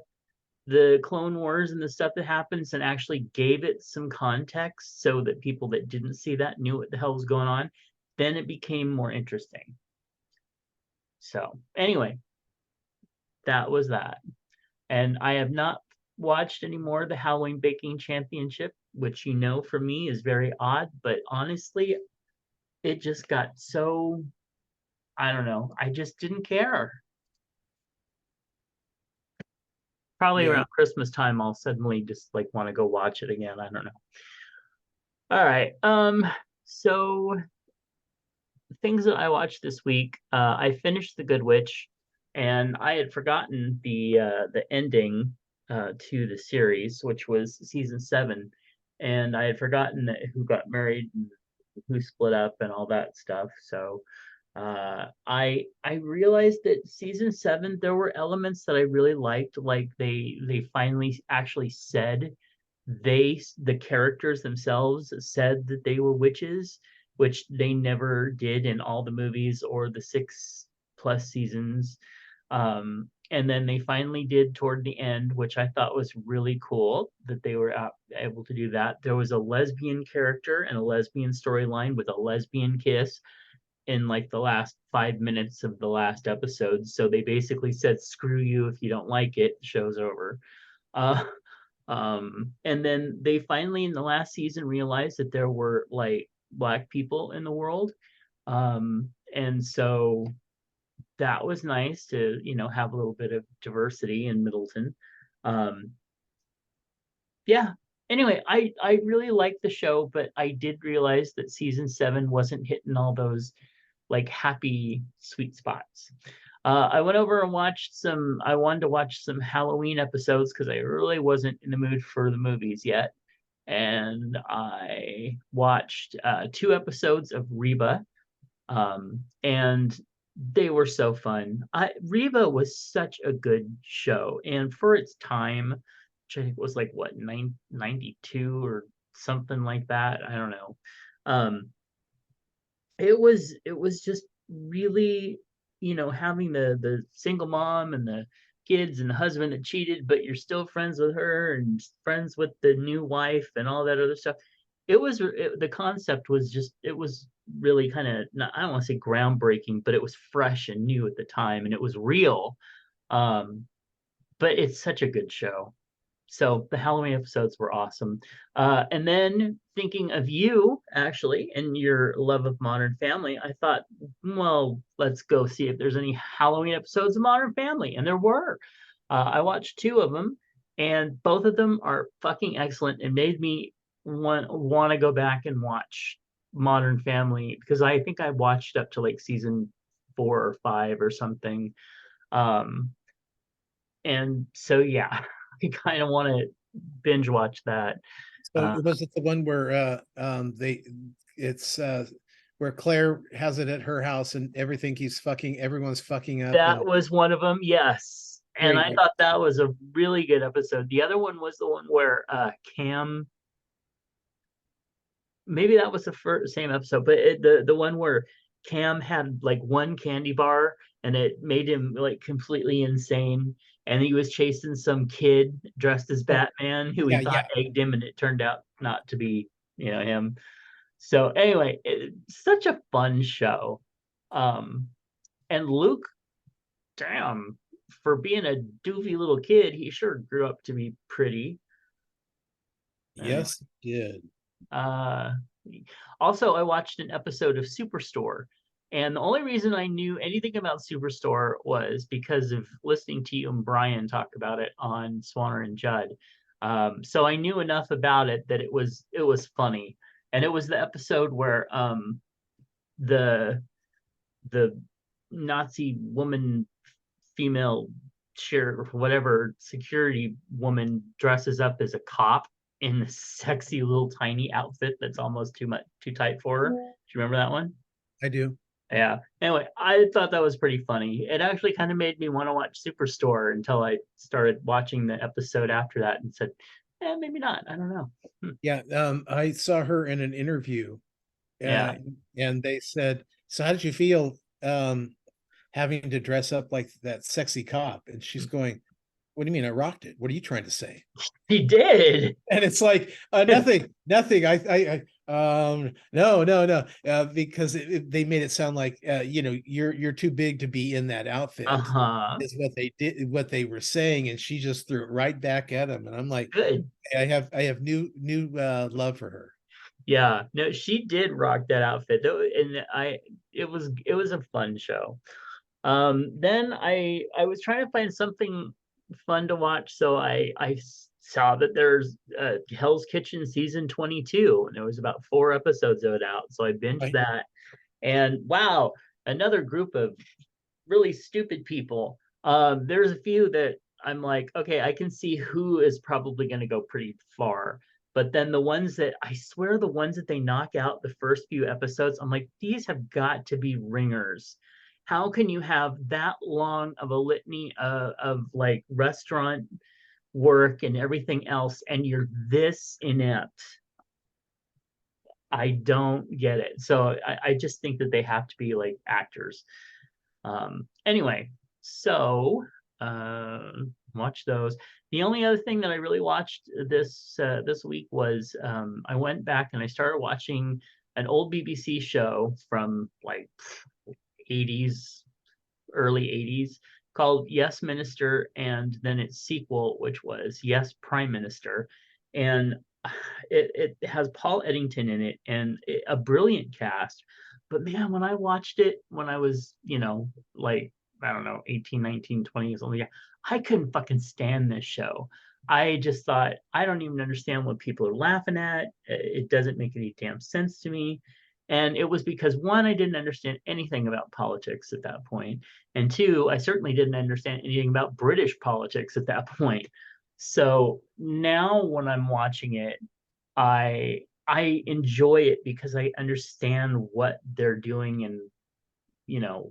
Clone Wars and the stuff that happens and actually gave it some context so that people that didn't see that knew what the hell was going on, then it became more interesting. So, anyway, that was that. And I have not watched any more of the Halloween Baking Championship, which for me is very odd, but honestly, it just got so, I don't know, I just didn't care. Probably Yeah. around Christmas time, I'll suddenly just like want to go watch it again. I don't know. All right. So things that I watched this week, I finished The Good Witch, and I had forgotten the ending to the series, which was season 7, and I had forgotten that who got married and who split up and all that stuff. So I realized that season 7 there were elements that I really liked, like they finally actually said the characters themselves said that they were witches, which they never did in all the movies or the 6+ seasons. And then they finally did toward the end, which I thought was really cool that they were able to do that. There was a lesbian character and a lesbian storyline with a lesbian kiss in like the last 5 minutes of the last episode. So they basically said, screw you if you don't like it, the show's over. Uh, and then they finally in the last season realized that there were like Black people in the world. And so that was nice to, have a little bit of diversity in Middleton. Um, yeah. Anyway, I really liked the show, but I did realize that season 7 wasn't hitting all those like happy sweet spots. I went over and I wanted to watch some Halloween episodes because I really wasn't in the mood for the movies yet. And I watched 2 episodes of Reba, and they were so fun. Reba was such a good show, and for its time, which I think was like what 92 or something like that. I don't know. Um, it was just really, having the single mom and the kids and the husband that cheated, but you're still friends with her and friends with the new wife and all that other stuff. The concept was just, it was really kind of, I don't want to say groundbreaking, but it was fresh and new at the time, and it was real. um but it's such a good show. So the Halloween episodes were awesome. And then thinking of you, actually, and your love of Modern Family, I thought, well, let's go see if there's any Halloween episodes of Modern Family. And there were. I watched 2 of them, and both of them are fucking excellent and made me want to go back and watch Modern Family, because I think I watched up to like season 4 or 5 or something. Um, and so, yeah, I kind of want to binge watch that. So Uh, was it the one where it's where Claire has it at her house and everyone's fucking up that and was one of them, yes. And great. I thought that was a really good episode. The other one was the one where Cam, maybe that was the same episode, but the one where Cam had like one candy bar and it made him like completely insane. And he was chasing some kid dressed as Oh, Batman who he yeah, thought yeah. egged him, and it turned out not to be, him. So anyway, such a fun show. Um, and Luke, damn, for being a doofy little kid, he sure grew up to be pretty. Anyway, Yes, it did. uh, also, I watched an episode of Superstore, and the only reason I knew anything about Superstore was because of listening to you and Brian talk about it on Swanner and Judd. So I knew enough about it that it was funny, and it was the episode where the the Nazi woman, female sheriff, whatever security woman, dresses up as a cop in the sexy little tiny outfit that's almost too tight for her. Do you remember that one? I do. Yeah. Anyway, I thought that was pretty funny. It actually kind of made me want to watch Superstore until I started watching the episode after that and said, maybe not. I don't know. Yeah, I saw her in an interview, Yeah. and they said, "So how did you feel having to dress up like that sexy cop?" And she's going, "What do you mean? I rocked it. What are you trying to say?" He did. And it's like, nothing. No, because they made it sound like, you're too big to be in that outfit. Uh-huh. Is what they did, what they were saying, and she just threw it right back at him. And I'm like, Good. I have new love for her. Yeah, no, she did rock that outfit. And it was a fun show. Then I was trying to find something fun to watch, so I saw that there's Hell's Kitchen season 22, and there was about 4 episodes of it out. So I binged Right? that, and wow, another group of really stupid people. There's a few that I'm like, okay, I can see who is probably going to go pretty far. But then the ones that I swear, the ones that they knock out the first few episodes, I'm like, these have got to be ringers. How can you have that long of a litany of like restaurant work and everything else, and you're this inept. I don't get it. So I just think that they have to be like actors. Anyway, so watch those. The only other thing that I really watched this week was I went back and I started watching an old BBC show from like 80s, early 80s, called Yes Minister, and then its sequel, which was Yes Prime Minister. And it has Paul Eddington in it and a brilliant cast. But man, when I watched it when I was, like, I don't know, 18, 19, 20 years old, yeah, I couldn't fucking stand this show. I just thought, I don't even understand what people are laughing at. It doesn't make any damn sense to me. And it was because, one, I didn't understand anything about politics at that point. And two, I certainly didn't understand anything about British politics at that point. So now when I'm watching it, I enjoy it because I understand what they're doing and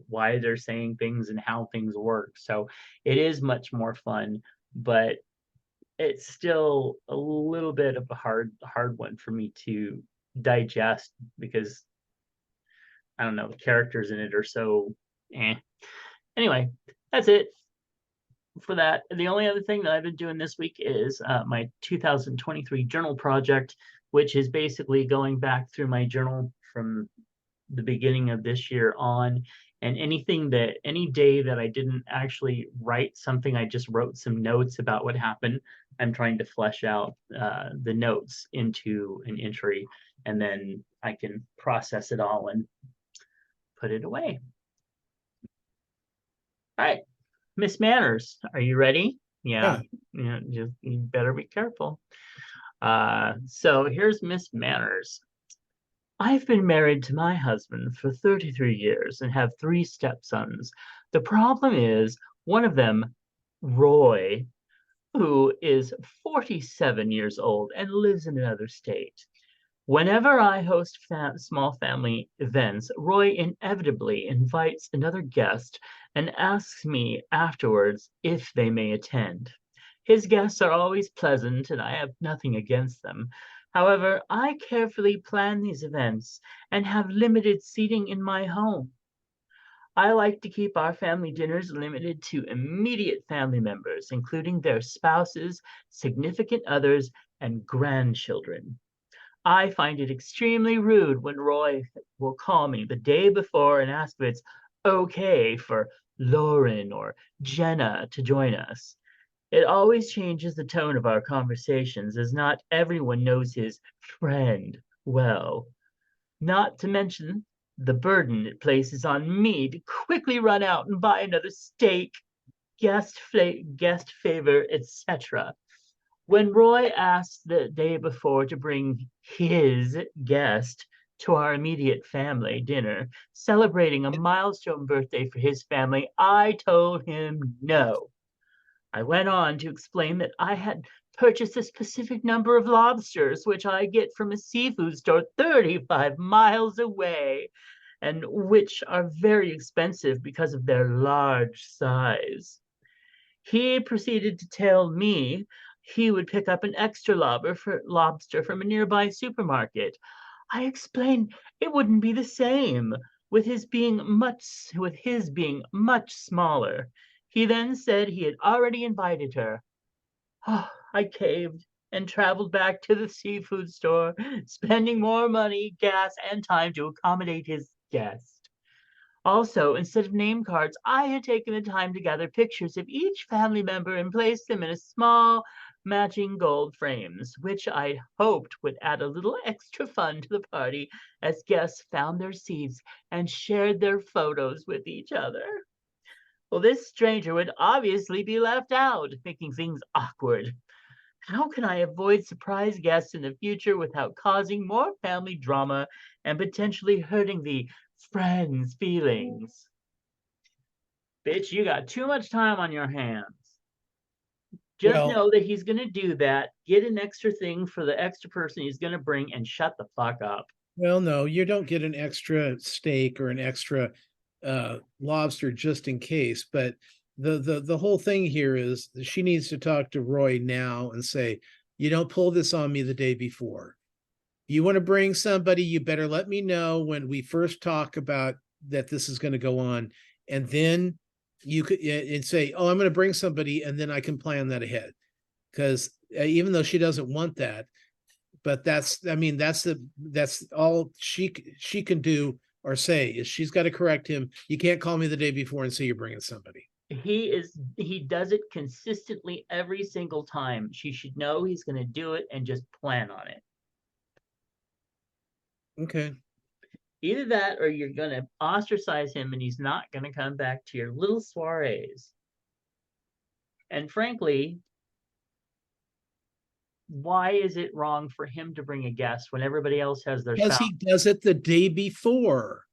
why they're saying things and how things work. So it is much more fun, but it's still a little bit of a hard one for me to digest because I don't know, the characters in it are so eh. Anyway, that's it for that. The only other thing that I've been doing this week is my 2023 journal project, which is basically going back through my journal from the beginning of this year on, and any day that I didn't actually write something, I just wrote some notes about what happened. I'm trying to flesh out the notes into an entry, and then I can process it all and put it away. All right, Miss Manners, are you ready? Yeah, just you better be careful. So here's Miss Manners. I've been married to my husband for 33 years and have 3 stepsons. The problem is one of them, Roy, who is 47 years old and lives in another state. Whenever I host small family events, Roy inevitably invites another guest and asks me afterwards if they may attend. His guests are always pleasant, and I have nothing against them. However, I carefully plan these events and have limited seating in my home. I like to keep our family dinners limited to immediate family members, including their spouses, significant others, and grandchildren. I find it extremely rude when Roy will call me the day before and ask if it's okay for Lauren or Jenna to join us. It always changes the tone of our conversations, as not everyone knows his friend well. Not to mention the burden it places on me to quickly run out and buy another steak, guest favor, etc. When Roy asked the day before to bring his guest to our immediate family dinner, celebrating a milestone birthday for his family, I told him no. I went on to explain that I had purchased a specific number of lobsters, which I get from a seafood store 35 miles away, and which are very expensive because of their large size. He proceeded to tell me he would pick up an extra lobster from a nearby supermarket. I explained it wouldn't be the same, with his being much smaller. He then said he had already invited her. Oh, I caved and traveled back to the seafood store, spending more money, gas, and time to accommodate his guest. Also, instead of name cards, I had taken the time to gather pictures of each family member and place them in a small matching gold frames, which I hoped would add a little extra fun to the party as guests found their seats and shared their photos with each other. Well, this stranger would obviously be left out, making things awkward. How can I avoid surprise guests in the future without causing more family drama and potentially hurting the friends' feelings? Bitch, you got too much time on your hands. Just know that he's going to do that. Get an extra thing for the extra person he's going to bring and shut the fuck up. Well, no, you don't get an extra steak or an extra lobster just in case, but the whole thing here is that she needs to talk to Roy now and say, you don't pull this on me the day before. You want to bring somebody, you better let me know when we first talk about that this is going to go on. And then you could and say, oh, I'm going to bring somebody, and then I can plan that ahead. Because even though she doesn't want that, but that's all she can do or say is she's got to correct him. You can't call me the day before and say you're bringing somebody. He does it consistently every single time. She should know he's going to do it and just plan on it. Okay. Either that or you're going to ostracize him and he's not going to come back to your little soirees. And frankly, why is it wrong for him to bring a guest when everybody else has their Because spouse? he does it the day before.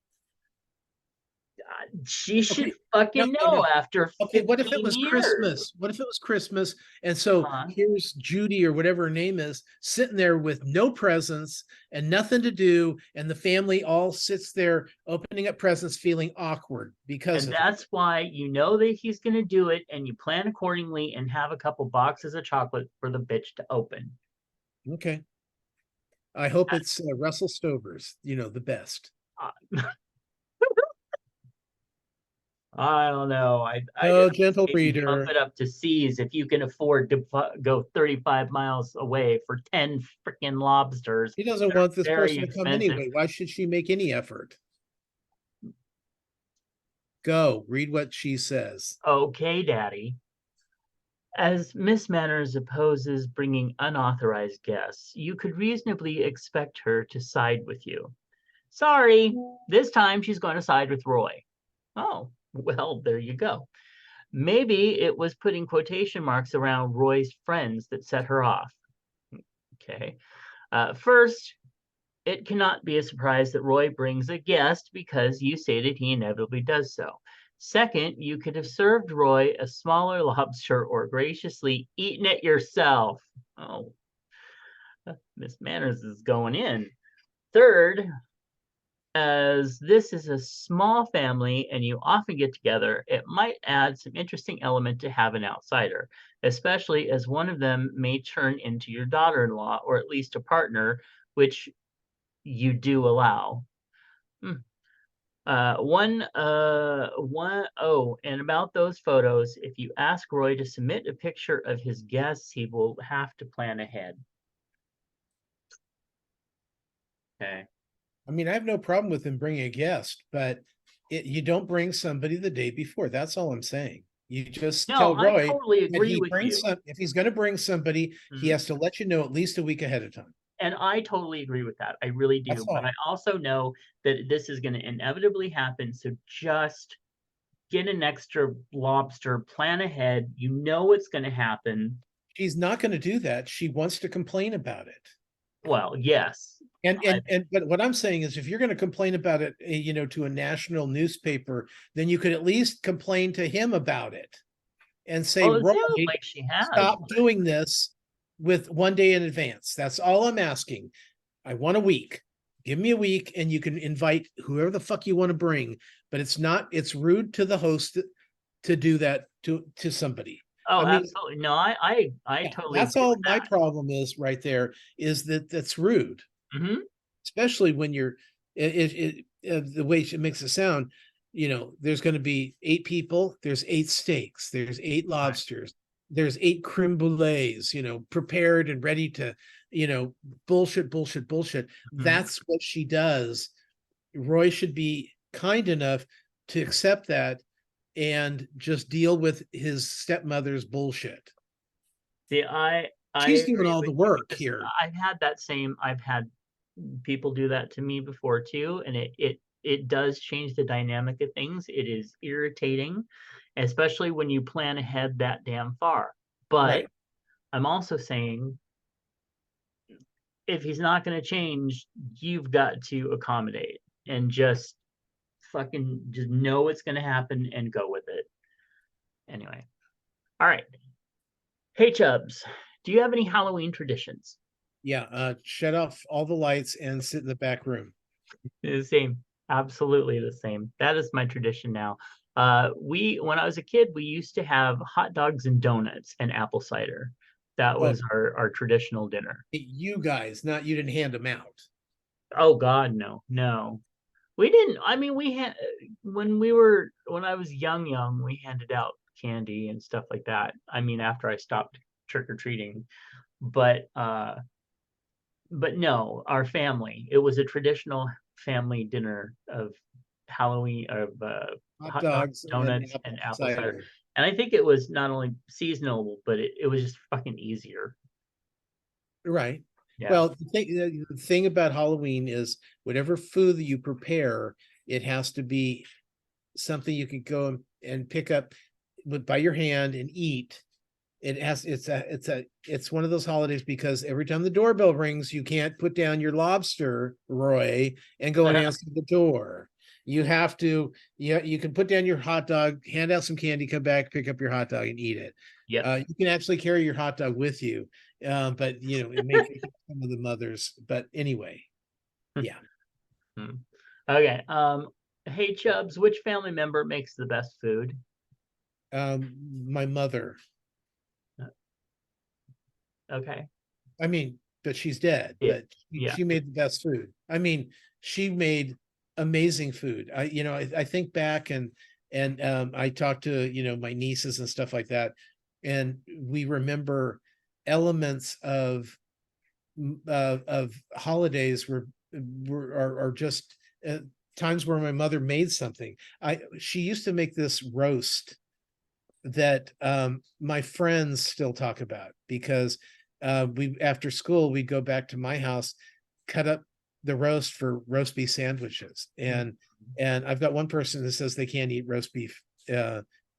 She should fucking No, know no. after Okay, what if it 15 was years. Christmas? What if it was Christmas? And so here's Judy or whatever her name is sitting there with no presents and nothing to do. And the family all sits there opening up presents, feeling awkward because And of that's why you know that he's going to do it and you plan accordingly and have a couple boxes of chocolate for the bitch to open. it. Okay. I hope it's Russell Stover's, the best. I don't know. Oh, gentle maybe reader. bump it up to C's if you can afford to go 35 miles away for 10 freaking lobsters. He doesn't want this very person to come expensive. anyway. Why should she make any effort? Go, read what she says. Okay, Daddy. As Miss Manners opposes bringing unauthorized guests, you could reasonably expect her to side with you. Sorry, this time she's going to side with Roy. Oh, well, there you go. Maybe it was putting quotation marks around Roy's friends that set her off. Okay. First, it cannot be a surprise that Roy brings a guest because you stated he inevitably does so. Second, you could have served Roy a smaller lobster or graciously eaten it yourself. Oh, Miss Manners is going in. Third, as this is a small family and you often get together, it might add some interesting element to have an outsider, especially as one of them may turn into your daughter-in-law or at least a partner, which you do allow. And about those photos, if you ask Roy to submit a picture of his guests, he will have to plan ahead. Okay. I mean, I have no problem with him bringing a guest, but you don't bring somebody the day before. That's all I'm saying. You just tell Roy I totally agree with you. If he's going to bring somebody, he has to let you know at least a week ahead of time. And I totally agree with that. I really do. But I also know that this is going to inevitably happen. So just get an extra lobster, plan ahead. You know it's going to happen. She's not going to do that. She wants to complain about it. Well, yes. But what I'm saying is if you're going to complain about it, to a national newspaper, then you could at least complain to him about it and say, Roy, like she has. Stop doing this with 1 day in advance. That's all I'm asking. I want a week. Give me a week and you can invite whoever the fuck you want to bring, but it's rude to the host to do that to somebody. Oh, absolutely. No, I totally. That's all my problem is right there is that's rude. Mm-hmm. Especially when you're the way it makes it sound, there's going to be 8 people, there's 8 steaks, there's 8 lobsters, there's 8 creme brulees, prepared and ready to, bullshit. Mm-hmm. That's what she does. Roy should be kind enough to accept that and just deal with his stepmother's bullshit. See, she's doing all the work here. I've had people do that to me before too, and it does change the dynamic of things. It is irritating, especially when you plan ahead that damn far. But I'm also saying if he's not going to change, you've got to accommodate and just fucking just know it's going to happen and go with it. Anyway. All right. Hey, Chubs, do you have any Halloween traditions? Yeah, shut off all the lights and sit in the back room. The same. Absolutely the same. That is my tradition now. When I was a kid, we used to have hot dogs and donuts and apple cider. That Oh, was our traditional dinner. you guys, not you didn't hand them out. Oh God, no, no. We didn't. I mean, we had when I was young, we handed out candy and stuff like that. I mean, after I stopped trick or treating, but but no, our family. It was a traditional family dinner of Halloween of Hot hot dogs, dogs and donuts, apple and apple cider. cider. And I think it was not only seasonal, but it was just fucking easier. Right. Yeah. Well, the thing about Halloween is whatever food that you prepare, it has to be something you can go and pick up by your hand and eat. It's one of those holidays because every time the doorbell rings, you can't put down your lobster, Roy, and go and answer the door. You have to, yeah, you can put down your hot dog, hand out some candy, come back, pick up your hot dog and eat it. Yep. You can actually carry your hot dog with you, but you know it may take some of the mothers. But anyway, yeah. Hmm. Okay. Hey Chubbs, which family member makes the best food? My mother. Okay. I mean, but she's dead. Yeah. But Yeah. she made the best food. I mean, she made amazing food. I think back and I talked to my nieces and stuff like that, and we remember elements of holidays are just times where my mother made something. She used to make this roast that my friends still talk about because we after school we'd go back to my house, cut up the roast for roast beef sandwiches, and I've got one person that says they can't eat roast beef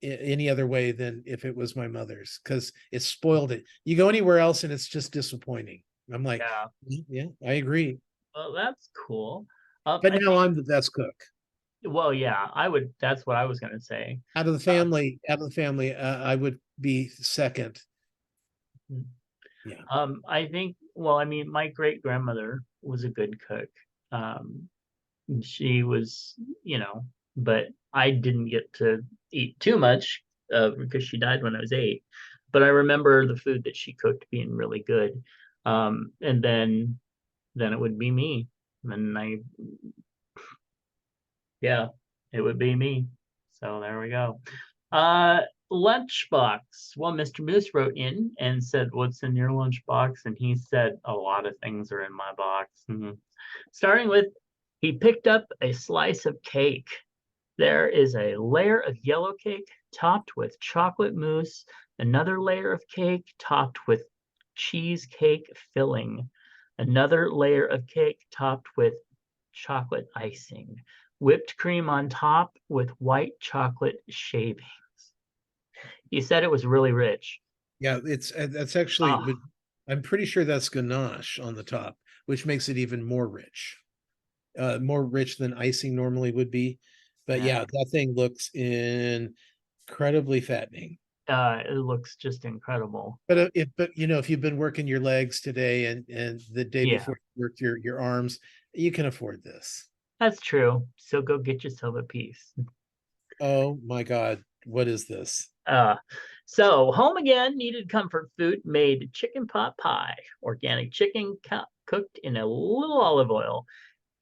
any other way than if it was my mother's because it spoiled it. You go anywhere else and it's just disappointing. I'm like, Yeah. yeah, I agree. Well, that's cool. But I now think, I'm the best cook well, yeah, I would, that's what I was gonna say. out of the Uh, family. Out of the family, I would be second. Yeah. I think, well, I mean, my great grandmother was a good cook. Um, she was, you know, but I didn't get to eat too much because she died when I was 8. But I remember the food that she cooked being really good. And then it would be me. And yeah, it would be me. So there we go. Uh, Lunchbox. Well, Mr. Moose wrote in and said, "What's in your lunchbox?" And he said, "A lot of things are in my box." Starting with, he picked up a slice of cake. There is a layer of yellow cake topped with chocolate mousse, another layer of cake topped with cheesecake filling, another layer of cake topped with chocolate icing, whipped cream on top with white chocolate shavings. He said it was really rich. Yeah, that's actually, Ah, but I'm pretty sure that's ganache on the top, which makes it even more rich than icing normally would be. But yeah. yeah, that thing looks incredibly fattening. It looks just incredible. But if you've been working your legs today and the day Yeah, before you worked your arms, you can afford this. that's true. So go get yourself a piece. Oh my God, what is this? Uh, so home again needed comfort food, made chicken pot pie, organic chicken cooked in a little olive oil,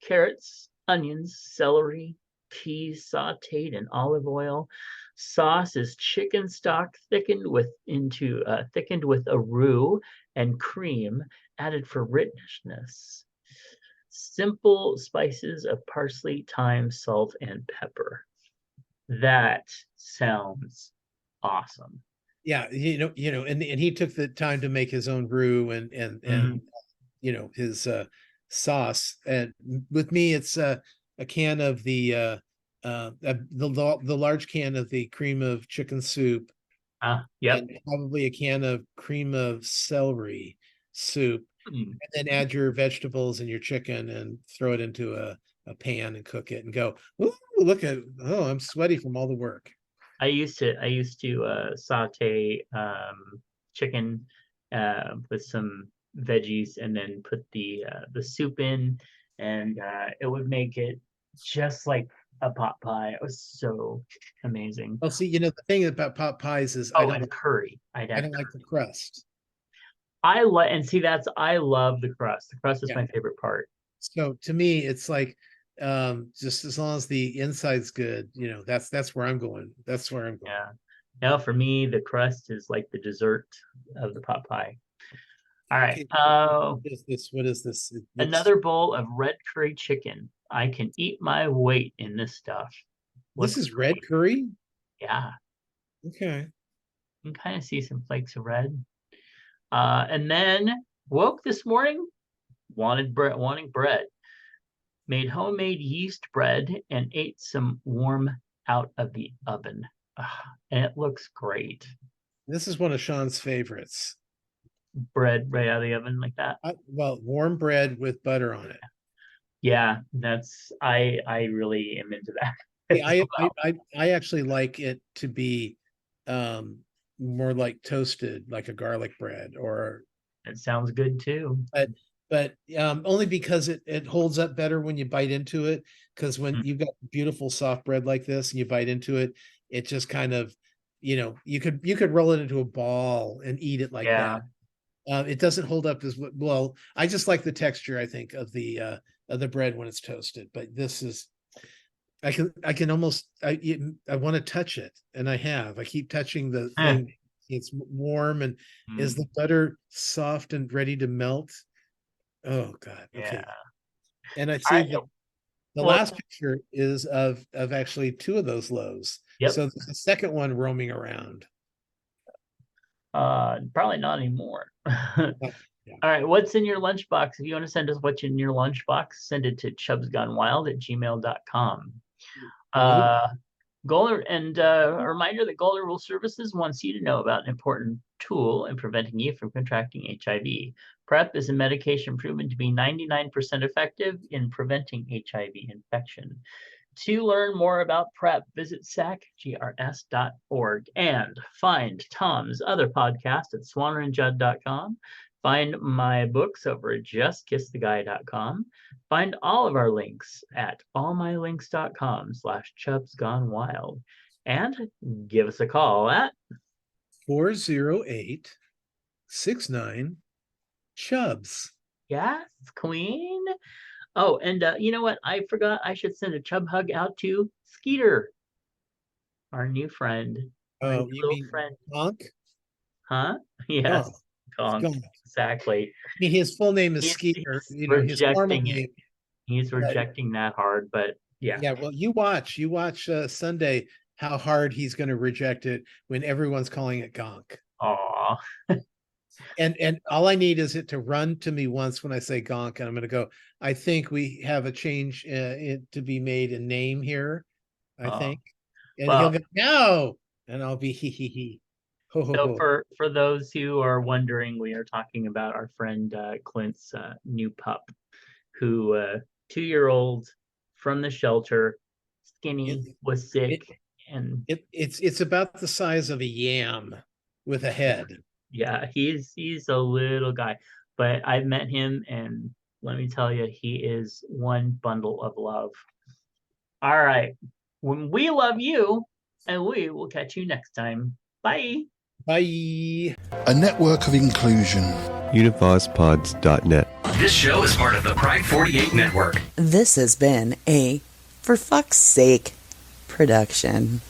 carrots, onions, celery, peas sauteed in olive oil. Sauce is chicken stock thickened with a roux and cream added for richness. Simple spices of parsley, thyme, salt, and pepper. That sounds awesome. Yeah, and he took the time to make his own roux and Mhm. his sauce. And with me, it's a can of the large can of the cream of chicken soup, Yep. and probably a can of cream of celery soup, Mm. and then add your vegetables and your chicken and throw it into a pan and cook it and go, ooh, look at, oh, I'm sweaty from all the work. I used to saute chicken with some veggies and then put the soup in, and it would make it just like a pot pie. It was so amazing. Well, see, the thing about pot pies is Oh, and curry. I'd I add don't like the curry. crust. I like, and see, I love the crust. The crust is Yeah. my favorite part. So to me, it's like just as long as the inside's good, that's where I'm going. That's where I'm going. Yeah. Now, for me, the crust is like the dessert of the pot pie. All right. Okay, what is this? It looks, Another bowl of red curry chicken. I can eat my weight in this stuff. this Looks is red great. curry. Yeah. Okay. You can kind of see some flakes of red. And then woke this morning, wanting bread. Made homemade yeast bread and ate some warm out of the oven. And it looks great. This is one of Sean's favorites. Bread right out of the oven like that. Well, warm bread with butter on it. Yeah, I really am into that. Hey, I actually like it to be more like toasted, like a garlic bread, or It sounds good too. but only because it holds up better when you bite into it. Because when you've got beautiful soft bread like this and you bite into it, it just kind of, you could roll it into a ball and eat it like that. It doesn't hold up as well. I just like the texture, I think, of the bread when it's toasted. But this is, I can almost, I want to touch it, and I keep touching the thing. It's warm, and is the butter soft and ready to melt? Oh God. Okay. Yeah. And I see the Well, last picture is of actually two of those loaves. Yep. So the second one roaming around. Probably not anymore. Yeah. All right, what's in your lunchbox? If you want to send us what's in your lunchbox, send it to chubsgonewild@gmail.com. Goaler, and a reminder that Goaler Rule Services wants you to know about an important tool in preventing you from contracting HIV. PrEP is a medication proven to be 99% effective in preventing HIV infection. To learn more about PrEP, visit sacgrs.org and find Tom's other podcast at swannerandjudd.com. Find my books over at justkisstheguy.com. Find all of our links at allmylinks.com/chubsgonewild. And give us a call at 408-69-CHUBS. Yes, Queen. Oh, and you know what? I forgot I should send a chub hug out to Skeeter, our new friend. Oh, you little mean friend. Gonk? Huh? Yes. Gonk. Gonk. Exactly. I mean, his full name is Skeeter. His formal name. He's rejecting that hard, but yeah. Yeah, well, you watch Sunday how hard he's going to reject it when everyone's calling it Gonk. Aw. And all I need is it to run to me once when I say Gonk, and I'm going to go, I think we have a change to be made in name here, I think. And he'll go, no, and I'll be he he he. Ho, ho, So ho. for those who are wondering, we are talking about our friend Clint's new pup, who 2-year-old from the shelter, skinny, was sick, and it's about the size of a yam with a head. Yeah, he's a little guy, but I've met him, and let me tell you, he is one bundle of love. All right, when we love you, and we will catch you next time. Bye. Bye. A network of inclusion. UnivazPods.net. This show is part of the Pride 48 network. This has been a For Fuck's Sake production.